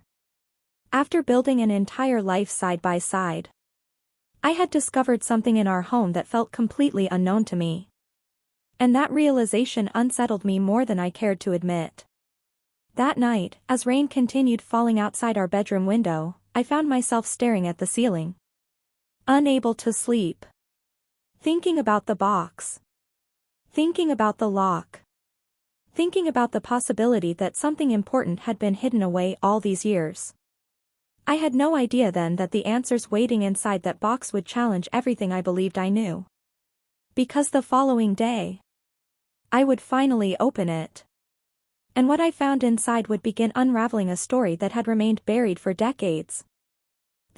[SPEAKER 1] After building an entire life side by side. I had discovered something in our home that felt completely unknown to me. And that realization unsettled me more than I cared to admit. That night, as rain continued falling outside our bedroom window, I found myself staring at the ceiling. Unable to sleep. Thinking about the box. Thinking about the lock. Thinking about the possibility that something important had been hidden away all these years. I had no idea then that the answers waiting inside that box would challenge everything I believed I knew. Because the following day, I would finally open it. And what I found inside would begin unraveling a story that had remained buried for decades.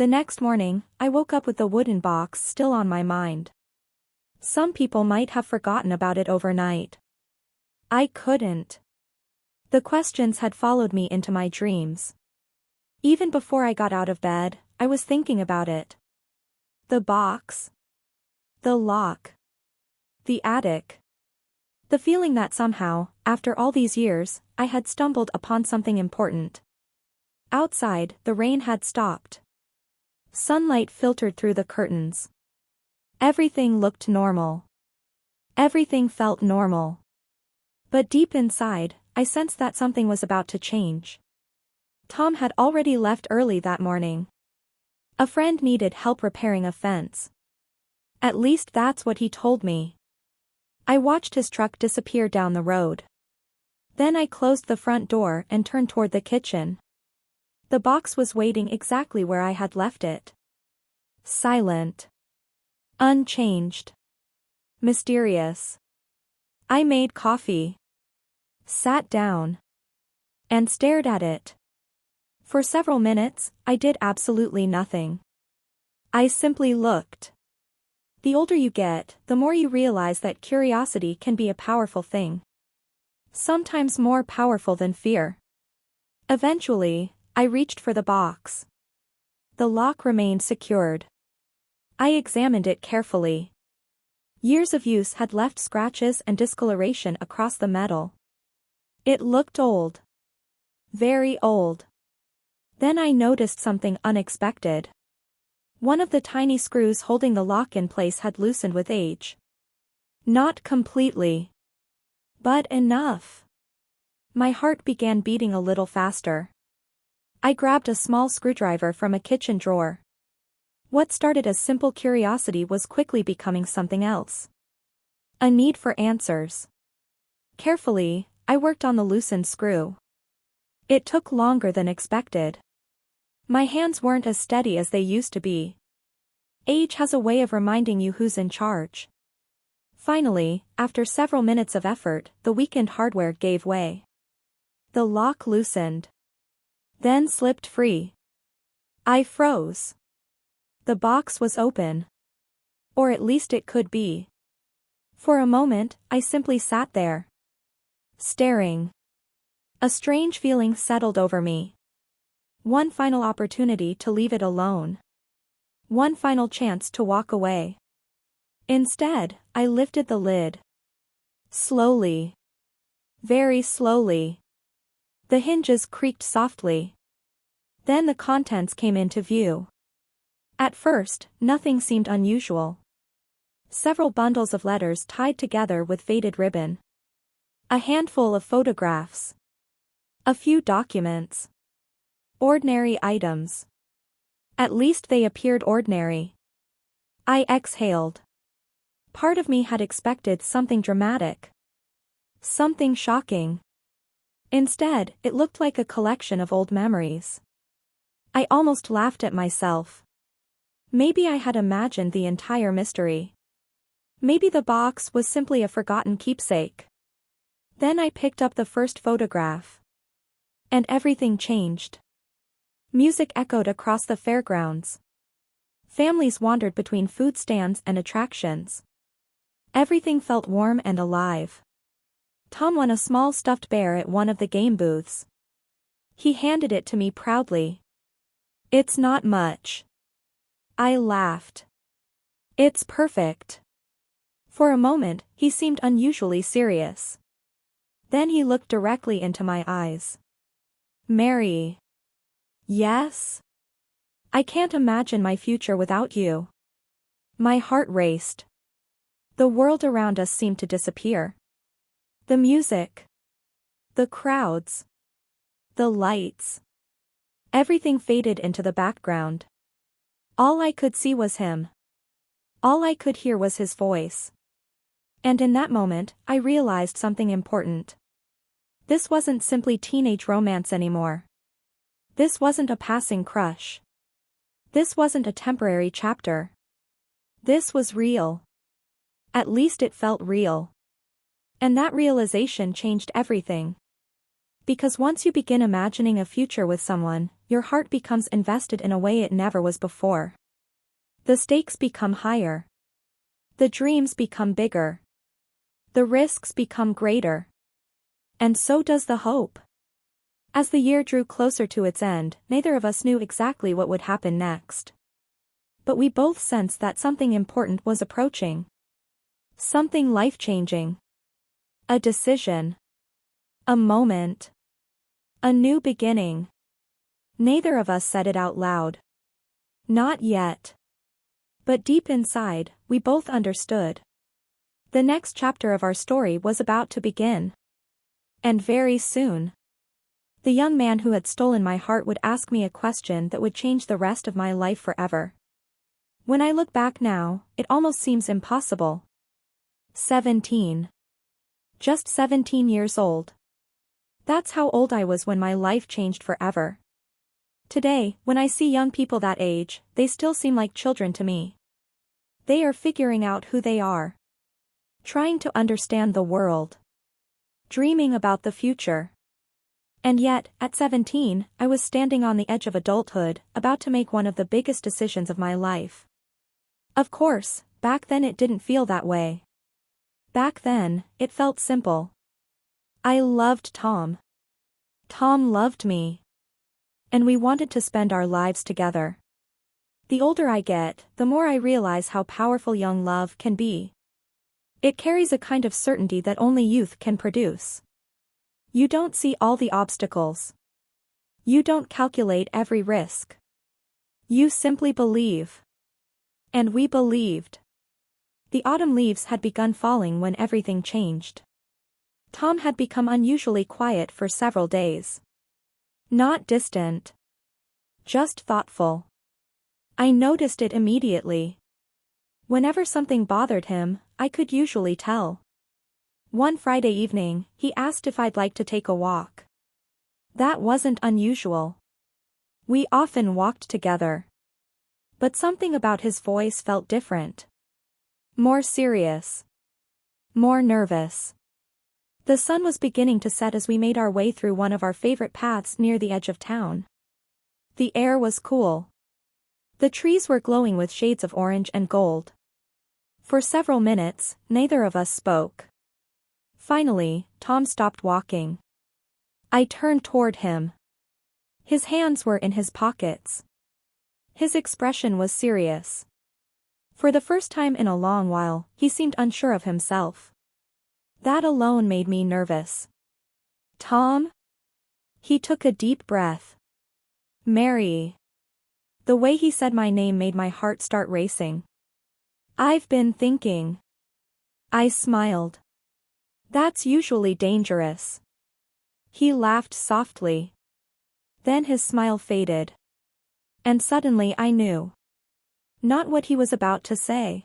[SPEAKER 1] The next morning, I woke up with the wooden box still on my mind. Some people might have forgotten about it overnight. I couldn't. The questions had followed me into my dreams. Even before I got out of bed, I was thinking about it. The box. The lock. The attic. The feeling that somehow, after all these years, I had stumbled upon something important. Outside, the rain had stopped. Sunlight filtered through the curtains. Everything looked normal. Everything felt normal. But deep inside, I sensed that something was about to change. Tom had already left early that morning. A friend needed help repairing a fence. At least that's what he told me. I watched his truck disappear down the road. Then I closed the front door and turned toward the kitchen. The box was waiting exactly where I had left it. Silent. Unchanged. Mysterious. I made coffee. Sat down. And stared at it. For several minutes, I did absolutely nothing. I simply looked. The older you get, the more you realize that curiosity can be a powerful thing. Sometimes more powerful than fear. Eventually, I reached for the box. The lock remained secured. I examined it carefully. Years of use had left scratches and discoloration across the metal. It looked old. Very old. Then I noticed something unexpected. One of the tiny screws holding the lock in place had loosened with age. Not completely. But enough. My heart began beating a little faster. I grabbed a small screwdriver from a kitchen drawer. What started as simple curiosity was quickly becoming something else. A need for answers. Carefully, I worked on the loosened screw. It took longer than expected. My hands weren't as steady as they used to be. Age has a way of reminding you who's in charge. Finally, after several minutes of effort, the weakened hardware gave way. The lock loosened. Then slipped free. I froze. The box was open. Or at least it could be. For a moment, I simply sat there. Staring. A strange feeling settled over me. One final opportunity to leave it alone. One final chance to walk away. Instead, I lifted the lid. Slowly. Very slowly. The hinges creaked softly. Then the contents came into view. At first, nothing seemed unusual. Several bundles of letters tied together with faded ribbon. A handful of photographs. A few documents. Ordinary items. At least they appeared ordinary. I exhaled. Part of me had expected something dramatic. Something shocking. Instead, it looked like a collection of old memories. I almost laughed at myself. Maybe I had imagined the entire mystery. Maybe the box was simply a forgotten keepsake. Then I picked up the first photograph. And everything changed. Music echoed across the fairgrounds. Families wandered between food stands and attractions. Everything felt warm and alive. Tom won a small stuffed bear at one of the game booths. He handed it to me proudly. "It's not much." I laughed. "It's perfect." For a moment, he seemed unusually serious. Then he looked directly into my eyes. "Mary." "Yes?" "I can't imagine my future without you." My heart raced. The world around us seemed to disappear. The music. The crowds. The lights. Everything faded into the background. All I could see was him. All I could hear was his voice. And in that moment, I realized something important. This wasn't simply teenage romance anymore. This wasn't a passing crush. This wasn't a temporary chapter. This was real. At least it felt real. And that realization changed everything. Because once you begin imagining a future with someone, your heart becomes invested in a way it never was before. The stakes become higher. The dreams become bigger. The risks become greater. And so does the hope. As the year drew closer to its end, neither of us knew exactly what would happen next. But we both sensed that something important was approaching. Something life-changing. A decision. A moment. A new beginning. Neither of us said it out loud. Not yet. But deep inside, we both understood. The next chapter of our story was about to begin. And very soon. The young man who had stolen my heart would ask me a question that would change the rest of my life forever. When I look back now, it almost seems impossible. 17. Just 17 years old. That's how old I was when my life changed forever. Today, when I see young people that age, they still seem like children to me. They are figuring out who they are. Trying to understand the world. Dreaming about the future. And yet, at 17, I was standing on the edge of adulthood, about to make one of the biggest decisions of my life. Of course, back then it didn't feel that way. Back then, it felt simple. I loved Tom. Tom loved me. And we wanted to spend our lives together. The older I get, the more I realize how powerful young love can be. It carries a kind of certainty that only youth can produce. You don't see all the obstacles. You don't calculate every risk. You simply believe. And we believed. The autumn leaves had begun falling when everything changed. Tom had become unusually quiet for several days. Not distant. Just thoughtful. I noticed it immediately. Whenever something bothered him, I could usually tell. One Friday evening, he asked if I'd like to take a walk. That wasn't unusual. We often walked together. But something about his voice felt different. More serious. More nervous. The sun was beginning to set as we made our way through one of our favorite paths near the edge of town. The air was cool. The trees were glowing with shades of orange and gold. For several minutes, neither of us spoke. Finally, Tom stopped walking. I turned toward him. His hands were in his pockets. His expression was serious. For the first time in a long while, he seemed unsure of himself. That alone made me nervous. Tom? He took a deep breath. Mary. The way he said my name made my heart start racing. I've been thinking. I smiled. That's usually dangerous. He laughed softly. Then his smile faded. And suddenly I knew. Not what he was about to say.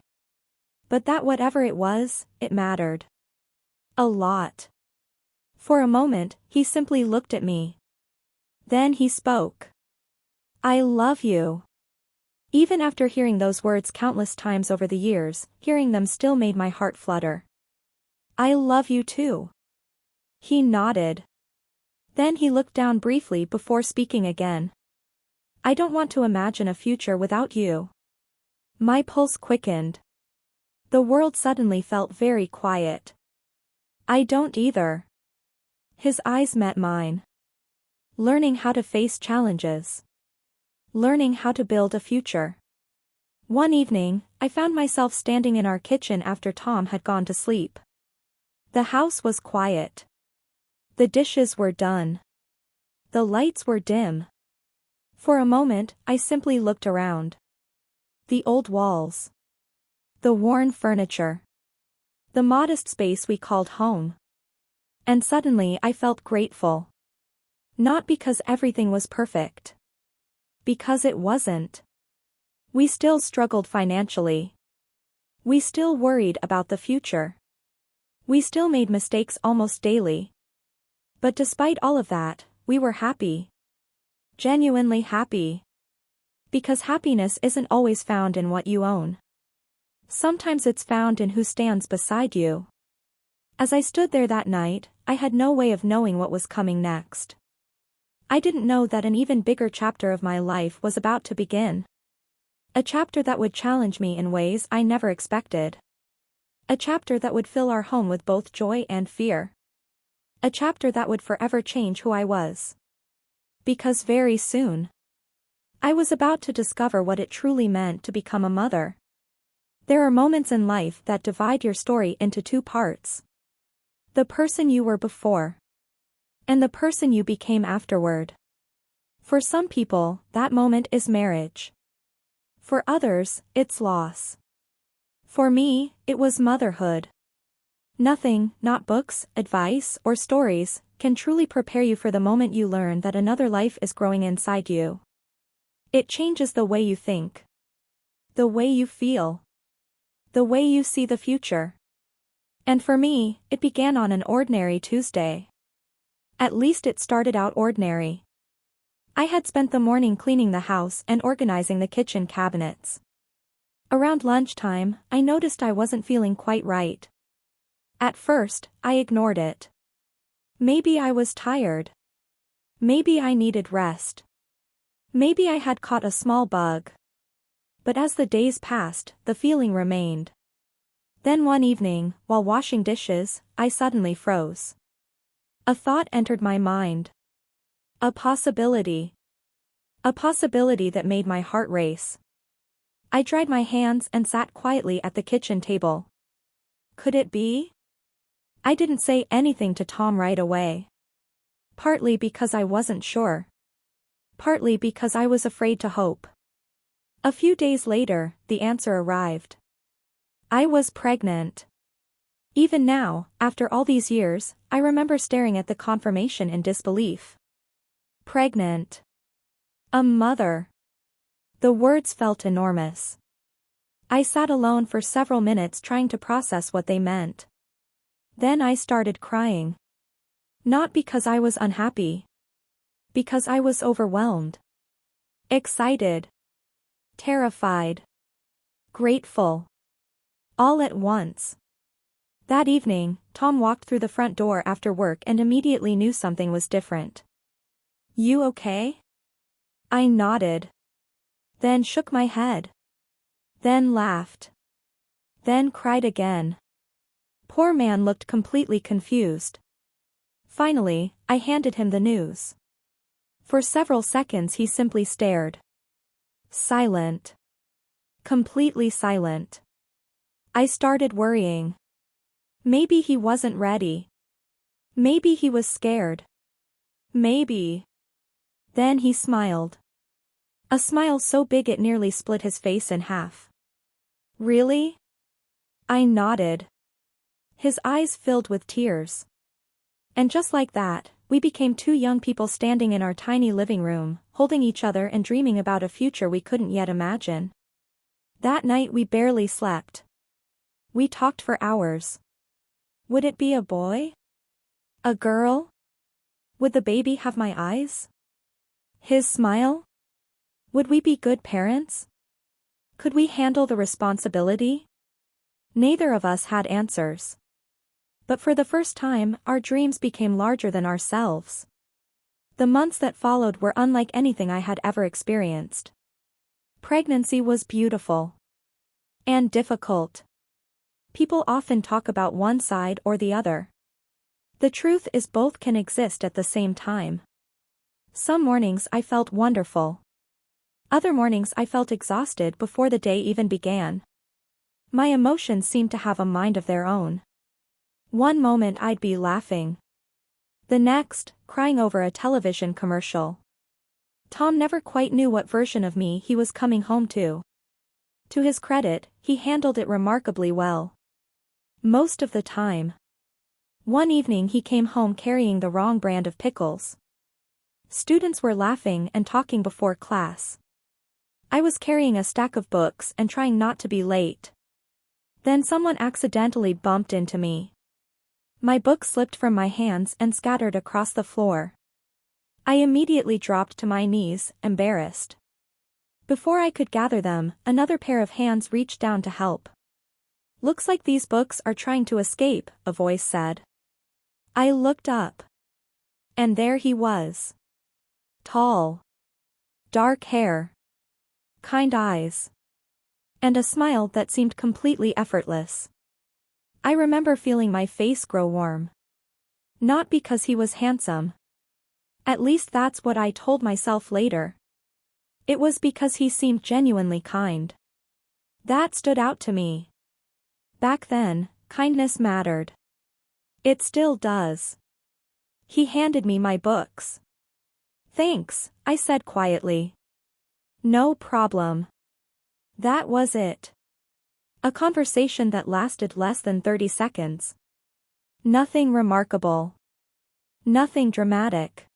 [SPEAKER 1] But that whatever it was, it mattered. A lot. For a moment, he simply looked at me. Then he spoke. I love you. Even after hearing those words countless times over the years, hearing them still made my heart flutter. I love you too. He nodded. Then he looked down briefly before speaking again. I don't want to imagine a future without you. My pulse quickened. The world suddenly felt very quiet. I don't either. His eyes met mine. Learning how to face challenges. Learning how to build a future. One evening, I found myself standing in our kitchen after Tom had gone to sleep. The house was quiet. The dishes were done. The lights were dim. For a moment, I simply looked around. The old walls. The worn furniture. The modest space we called home. And suddenly I felt grateful. Not because everything was perfect. Because it wasn't. We still struggled financially. We still worried about the future. We still made mistakes almost daily. But despite all of that, we were happy. Genuinely happy. Because happiness isn't always found in what you own. Sometimes it's found in who stands beside you. As I stood there that night, I had no way of knowing what was coming next. I didn't know that an even bigger chapter of my life was about to begin. A chapter that would challenge me in ways I never expected. A chapter that would fill our home with both joy and fear. A chapter that would forever change who I was. Because very soon, I was about to discover what it truly meant to become a mother. There are moments in life that divide your story into two parts. The person you were before. And the person you became afterward. For some people, that moment is marriage. For others, it's loss. For me, it was motherhood. Nothing, not books, advice, or stories, can truly prepare you for the moment you learn that another life is growing inside you. It changes the way you think. The way you feel. The way you see the future. And for me, it began on an ordinary Tuesday. At least it started out ordinary. I had spent the morning cleaning the house and organizing the kitchen cabinets. Around lunchtime, I noticed I wasn't feeling quite right. At first, I ignored it. Maybe I was tired. Maybe I needed rest. Maybe I had caught a small bug. But as the days passed, the feeling remained. Then one evening, while washing dishes, I suddenly froze. A thought entered my mind. A possibility. A possibility that made my heart race. I dried my hands and sat quietly at the kitchen table. Could it be? I didn't say anything to Tom right away. Partly because I wasn't sure. Partly because I was afraid to hope. A few days later, the answer arrived. I was pregnant. Even now, after all these years, I remember staring at the confirmation in disbelief. Pregnant. A mother. The words felt enormous. I sat alone for several minutes trying to process what they meant. Then I started crying. Not because I was unhappy. Because I was overwhelmed. Excited. Terrified. Grateful. All at once. That evening, Tom walked through the front door after work and immediately knew something was different. You okay? I nodded. Then shook my head. Then laughed. Then cried again. Poor man looked completely confused. Finally, I handed him the news. For several seconds he simply stared. Silent. Completely silent. I started worrying. Maybe he wasn't ready. Maybe he was scared. Maybe. Then he smiled. A smile so big it nearly split his face in half. Really? I nodded. His eyes filled with tears. And just like that, we became two young people standing in our tiny living room, holding each other and dreaming about a future we couldn't yet imagine. That night we barely slept. We talked for hours. Would it be a boy? A girl? Would the baby have my eyes? His smile? Would we be good parents? Could we handle the responsibility? Neither of us had answers. But for the first time, our dreams became larger than ourselves. The months that followed were unlike anything I had ever experienced. Pregnancy was beautiful. And difficult. People often talk about one side or the other. The truth is both can exist at the same time. Some mornings I felt wonderful. Other mornings I felt exhausted before the day even began. My emotions seemed to have a mind of their own. One moment I'd be laughing. The next, crying over a television commercial. Tom never quite knew what version of me he was coming home to. To his credit, he handled it remarkably well. Most of the time. One evening he came home carrying the wrong brand of pickles. Students were laughing and talking before class. I was carrying a stack of books and trying not to be late. Then someone accidentally bumped into me. My book slipped from my hands and scattered across the floor. I immediately dropped to my knees, embarrassed. Before I could gather them, another pair of hands reached down to help. "Looks like these books are trying to escape," a voice said. I looked up. And there he was. Tall. Dark hair. Kind eyes. And a smile that seemed completely effortless. I remember feeling my face grow warm. Not because he was handsome. At least that's what I told myself later. It was because he seemed genuinely kind. That stood out to me. Back then, kindness mattered. It still does. He handed me my books. "Thanks," I said quietly. "No problem." That was it. A conversation that lasted less than 30 seconds. Nothing remarkable. Nothing dramatic.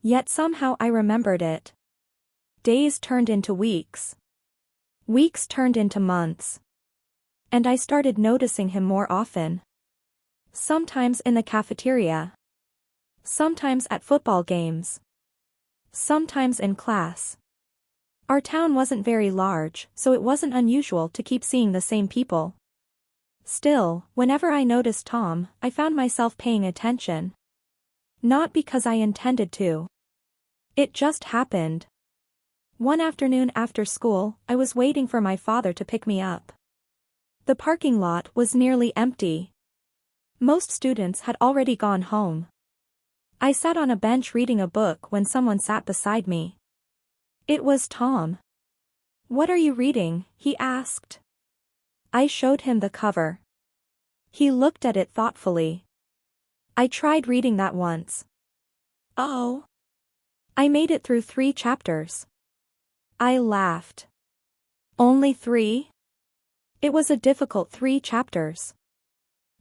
[SPEAKER 1] Yet somehow I remembered it. Days turned into weeks. Weeks turned into months. And I started noticing him more often. Sometimes in the cafeteria. Sometimes at football games. Sometimes in class. Our town wasn't very large, so it wasn't unusual to keep seeing the same people. Still, whenever I noticed Tom, I found myself paying attention. Not because I intended to. It just happened. One afternoon after school, I was waiting for my father to pick me up. The parking lot was nearly empty. Most students had already gone home. I sat on a bench reading a book when someone sat beside me. It was Tom. "What are you reading?" he asked. I showed him the cover. He looked at it thoughtfully. "I tried reading that once." "Oh." "I made it through 3 chapters." I laughed. "Only 3?" It was a difficult 3 chapters.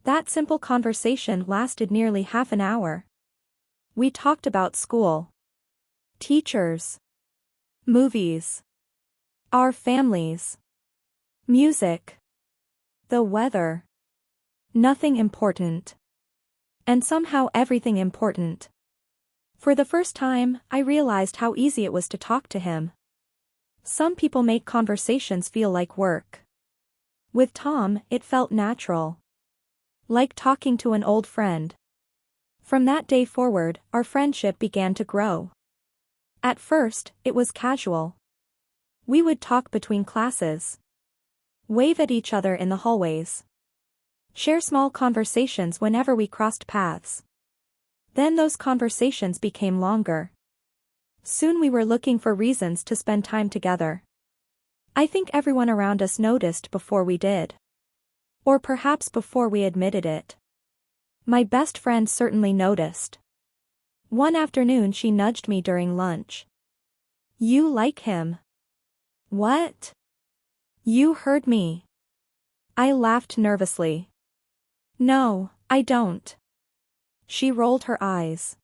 [SPEAKER 1] That simple conversation lasted nearly half an hour. We talked about school. Teachers. Movies. Our families. Music. The weather. Nothing important. And somehow everything important. For the first time, I realized how easy it was to talk to him. Some people make conversations feel like work. With Tom, it felt natural. Like talking to an old friend. From that day forward, our friendship began to grow. At first, it was casual. We would talk between classes. Wave at each other in the hallways. Share small conversations whenever we crossed paths. Then those conversations became longer. Soon we were looking for reasons to spend time together. I think everyone around us noticed before we did. Or perhaps before we admitted it. My best friend certainly noticed. One afternoon she nudged me during lunch. "You like him." "What?" "You heard me." I laughed nervously. "No, I don't." She rolled her eyes.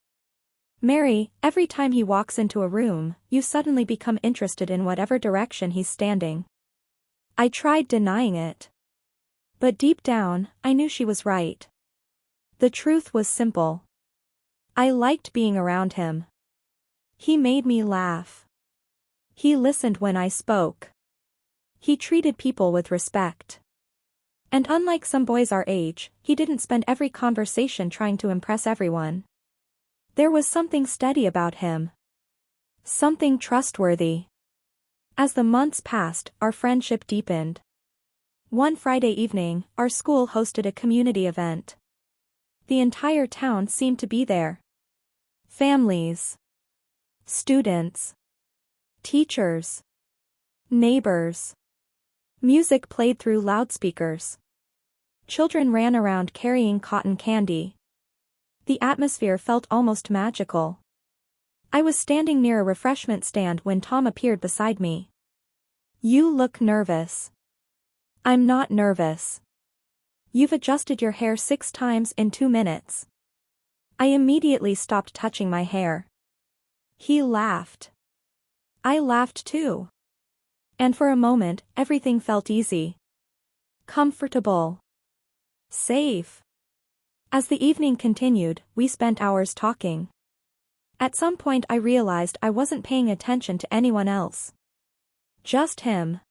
[SPEAKER 1] "Mary, every time he walks into a room, you suddenly become interested in whatever direction he's standing." I tried denying it. But deep down, I knew she was right. The truth was simple. I liked being around him. He made me laugh. He listened when I spoke. He treated people with respect. And unlike some boys our age, he didn't spend every conversation trying to impress everyone. There was something steady about him. Something trustworthy. As the months passed, our friendship deepened. One Friday evening, our school hosted a community event. The entire town seemed to be there. Families. Students. Teachers. Neighbors. Music played through loudspeakers. Children ran around carrying cotton candy. The atmosphere felt almost magical. I was standing near a refreshment stand when Tom appeared beside me. "You look nervous." "I'm not nervous." "You've adjusted your hair 6 times in 2 minutes." I immediately stopped touching my hair. He laughed. I laughed too. And for a moment, everything felt easy. Comfortable. Safe. As the evening continued, we spent hours talking. At some point I realized I wasn't paying attention to anyone else. Just him.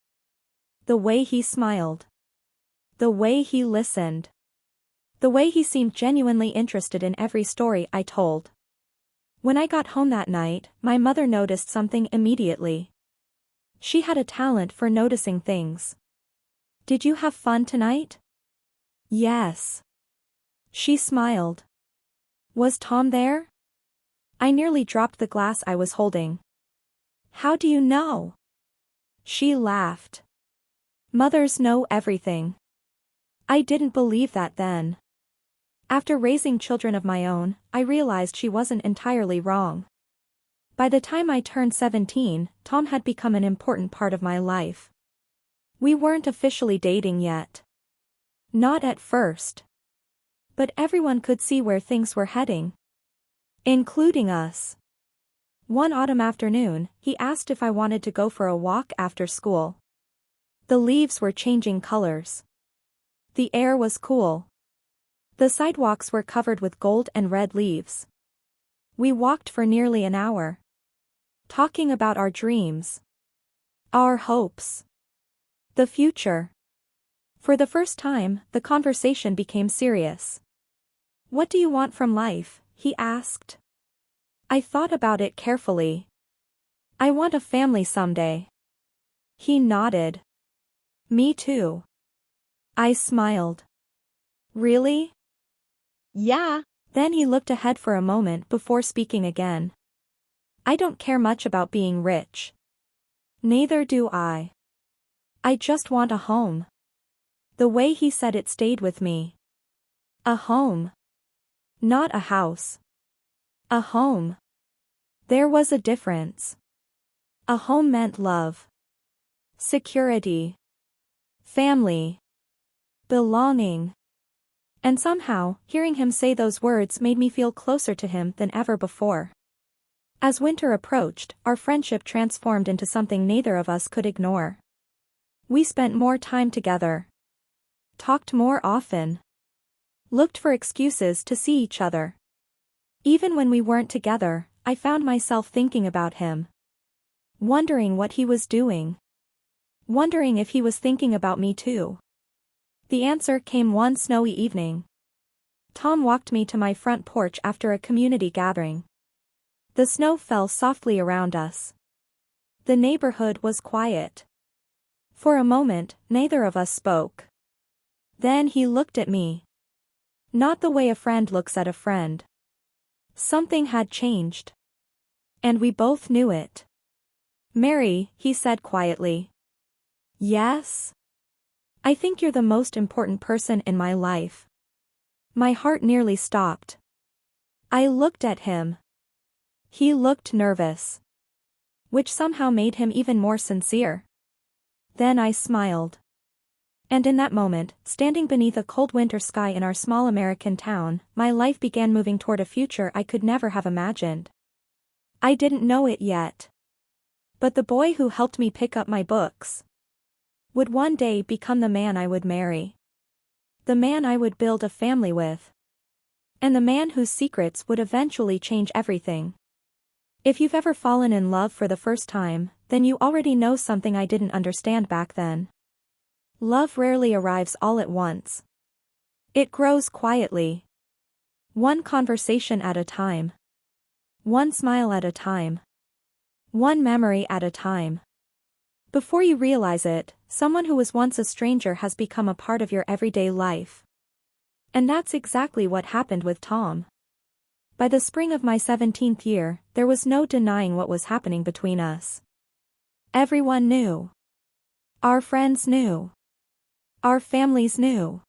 [SPEAKER 1] The way he smiled. The way he listened. The way he seemed genuinely interested in every story I told. When I got home that night, my mother noticed something immediately. She had a talent for noticing things. "Did you have fun tonight?" "Yes." She smiled. "Was Tom there?" I nearly dropped the glass I was holding. "How do you know?" She laughed. Mothers know everything. I didn't believe that then. After raising children of my own, I realized she wasn't entirely wrong. By the time I turned 17, Tom had become an important part of my life. We weren't officially dating yet. Not at first. But everyone could see where things were heading. Including us. One autumn afternoon, he asked if I wanted to go for a walk after school. The leaves were changing colors. The air was cool. The sidewalks were covered with gold and red leaves. We walked for nearly an hour. Talking about our dreams. Our hopes. The future. For the first time, the conversation became serious. "What do you want from life?" he asked. I thought about it carefully. "I want a family someday." He nodded. "Me too." I smiled. "Really?" "Yeah." Then he looked ahead for a moment before speaking again. "I don't care much about being rich." "Neither do I. I just want a home." The way he said it stayed with me. A home. Not a house. A home. There was a difference. A home meant love. Security. Family. Belonging. And somehow, hearing him say those words made me feel closer to him than ever before. As winter approached, our friendship transformed into something neither of us could ignore. We spent more time together. Talked more often. Looked for excuses to see each other. Even when we weren't together, I found myself thinking about him. Wondering what he was doing. Wondering if he was thinking about me too. The answer came one snowy evening. Tom walked me to my front porch after a community gathering. The snow fell softly around us. The neighborhood was quiet. For a moment, neither of us spoke. Then he looked at me. Not the way a friend looks at a friend. Something had changed. And we both knew it. "Mary," he said quietly. "Yes?" "I think you're the most important person in my life." My heart nearly stopped. I looked at him. He looked nervous. Which somehow made him even more sincere. Then I smiled. And in that moment, standing beneath a cold winter sky in our small American town, my life began moving toward a future I could never have imagined. I didn't know it yet. But the boy who helped me pick up my books would one day become the man I would marry. The man I would build a family with. And the man whose secrets would eventually change everything. If you've ever fallen in love for the first time, then you already know something I didn't understand back then. Love rarely arrives all at once. It grows quietly. One conversation at a time. One smile at a time. One memory at a time. Before you realize it, someone who was once a stranger has become a part of your everyday life. And that's exactly what happened with Tom. By the spring of my 17th year, there was no denying what was happening between us. Everyone knew. Our friends knew. Our families knew.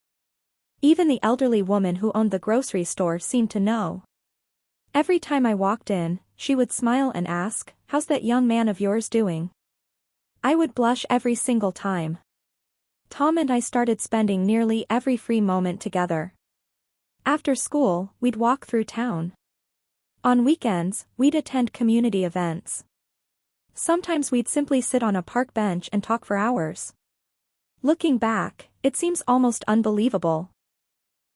[SPEAKER 1] Even the elderly woman who owned the grocery store seemed to know. Every time I walked in, she would smile and ask, "How's that young man of yours doing?" I would blush every single time. Tom and I started spending nearly every free moment together. After school, we'd walk through town. On weekends, we'd attend community events. Sometimes we'd simply sit on a park bench and talk for hours. Looking back, it seems almost unbelievable.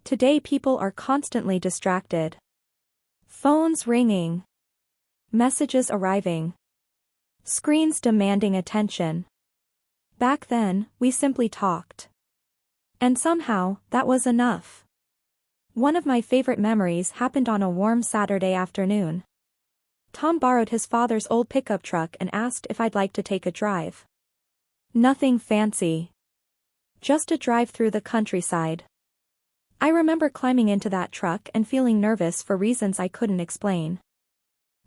[SPEAKER 1] Today people are constantly distracted. Phones ringing. Messages arriving. Screens demanding attention. Back then, we simply talked. And somehow, that was enough. One of my favorite memories happened on a warm Saturday afternoon. Tom borrowed his father's old pickup truck and asked if I'd like to take a drive. Nothing fancy. Just a drive through the countryside. I remember climbing into that truck and feeling nervous for reasons I couldn't explain.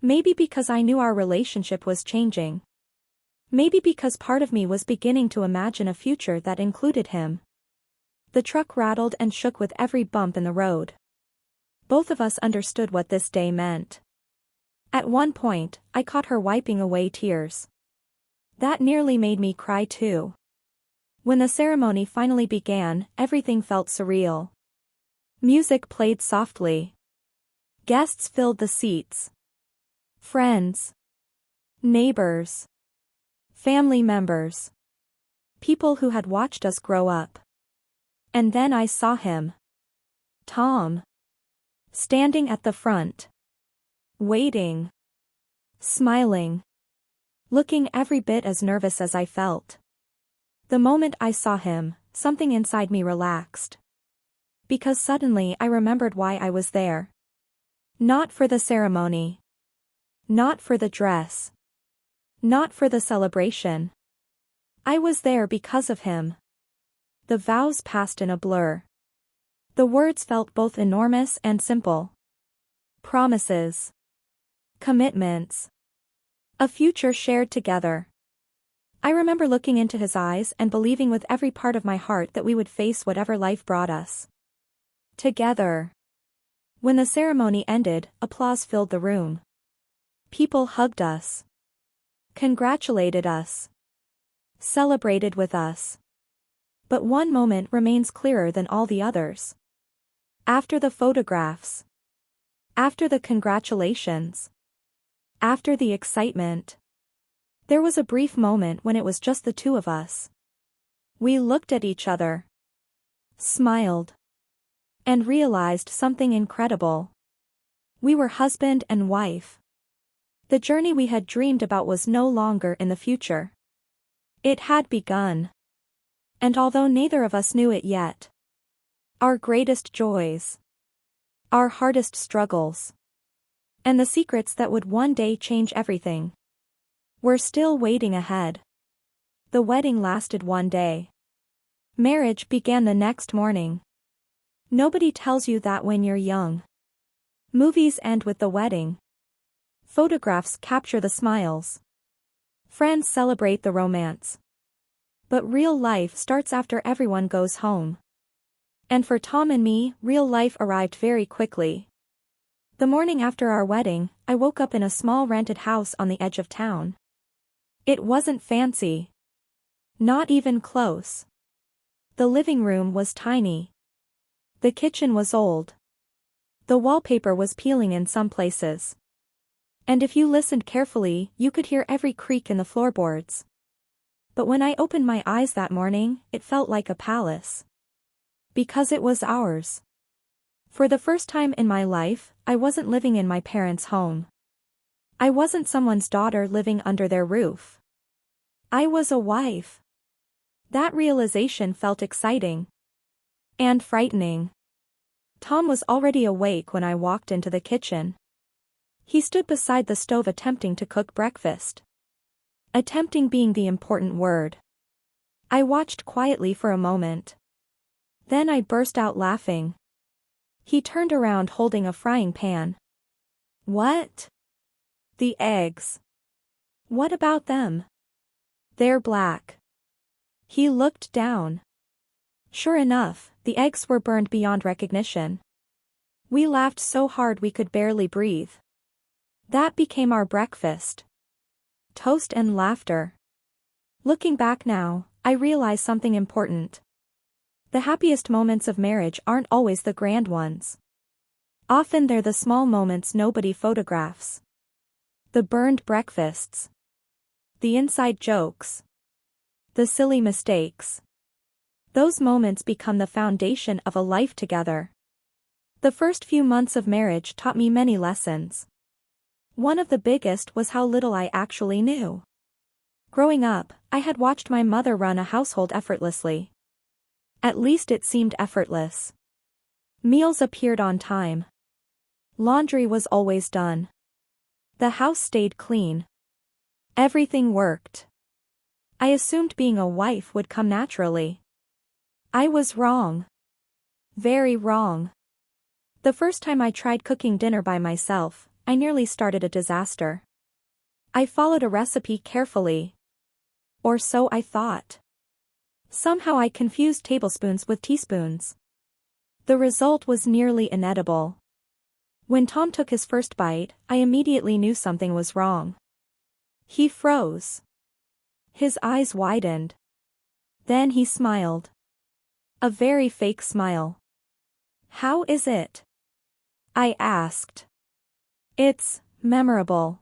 [SPEAKER 1] Maybe because I knew our relationship was changing. Maybe because part of me was beginning to imagine a future that included him. The truck rattled and shook with every bump in the road. Both of us understood what this day meant. At one point, I caught her wiping away tears. That nearly made me cry too. When the ceremony finally began, everything felt surreal. Music played softly. Guests filled the seats. Friends. Neighbors. Family members. People who had watched us grow up. And then I saw him. Tom. Standing at the front. Waiting. Smiling. Looking every bit as nervous as I felt. The moment I saw him, something inside me relaxed. Because suddenly I remembered why I was there. Not for the ceremony. Not for the dress. Not for the celebration. I was there because of him. The vows passed in a blur. The words felt both enormous and simple. Promises. Commitments. A future shared together. I remember looking into his eyes and believing with every part of my heart that we would face whatever life brought us. Together. When the ceremony ended, applause filled the room. People hugged us. Congratulated us. Celebrated with us. But one moment remains clearer than all the others. After the photographs. After the congratulations. After the excitement. There was a brief moment when it was just the two of us. We looked at each other. Smiled. And realized something incredible. We were husband and wife. The journey we had dreamed about was no longer in the future. It had begun. And although neither of us knew it yet, our greatest joys, our hardest struggles, and the secrets that would one day change everything, were still waiting ahead. The wedding lasted one day. Marriage began the next morning. Nobody tells you that when you're young. Movies end with the wedding. Photographs capture the smiles. Friends celebrate the romance. But real life starts after everyone goes home. And for Tom and me, real life arrived very quickly. The morning after our wedding, I woke up in a small rented house on the edge of town. It wasn't fancy. Not even close. The living room was tiny. The kitchen was old. The wallpaper was peeling in some places. And if you listened carefully, you could hear every creak in the floorboards. But when I opened my eyes that morning, it felt like a palace. Because it was ours. For the first time in my life, I wasn't living in my parents' home. I wasn't someone's daughter living under their roof. I was a wife. That realization felt exciting. And frightening. Tom was already awake when I walked into the kitchen. He stood beside the stove attempting to cook breakfast. Attempting being the important word. I watched quietly for a moment. Then I burst out laughing. He turned around holding a frying pan. What? The eggs. What about them? They're black. He looked down. Sure enough, the eggs were burned beyond recognition. We laughed so hard we could barely breathe. That became our breakfast. Toast and laughter. Looking back now, I realize something important. The happiest moments of marriage aren't always the grand ones. Often they're the small moments nobody photographs. The burned breakfasts. The inside jokes. The silly mistakes. Those moments become the foundation of a life together. The first few months of marriage taught me many lessons. One of the biggest was how little I actually knew. Growing up, I had watched my mother run a household effortlessly. At least it seemed effortless. Meals appeared on time. Laundry was always done. The house stayed clean. Everything worked. I assumed being a wife would come naturally. I was wrong. Very wrong. The first time I tried cooking dinner by myself, I nearly started a disaster. I followed a recipe carefully. Or so I thought. Somehow I confused tablespoons with teaspoons. The result was nearly inedible. When Tom took his first bite, I immediately knew something was wrong. He froze. His eyes widened. Then he smiled. A very fake smile. How is it? I asked. It's memorable.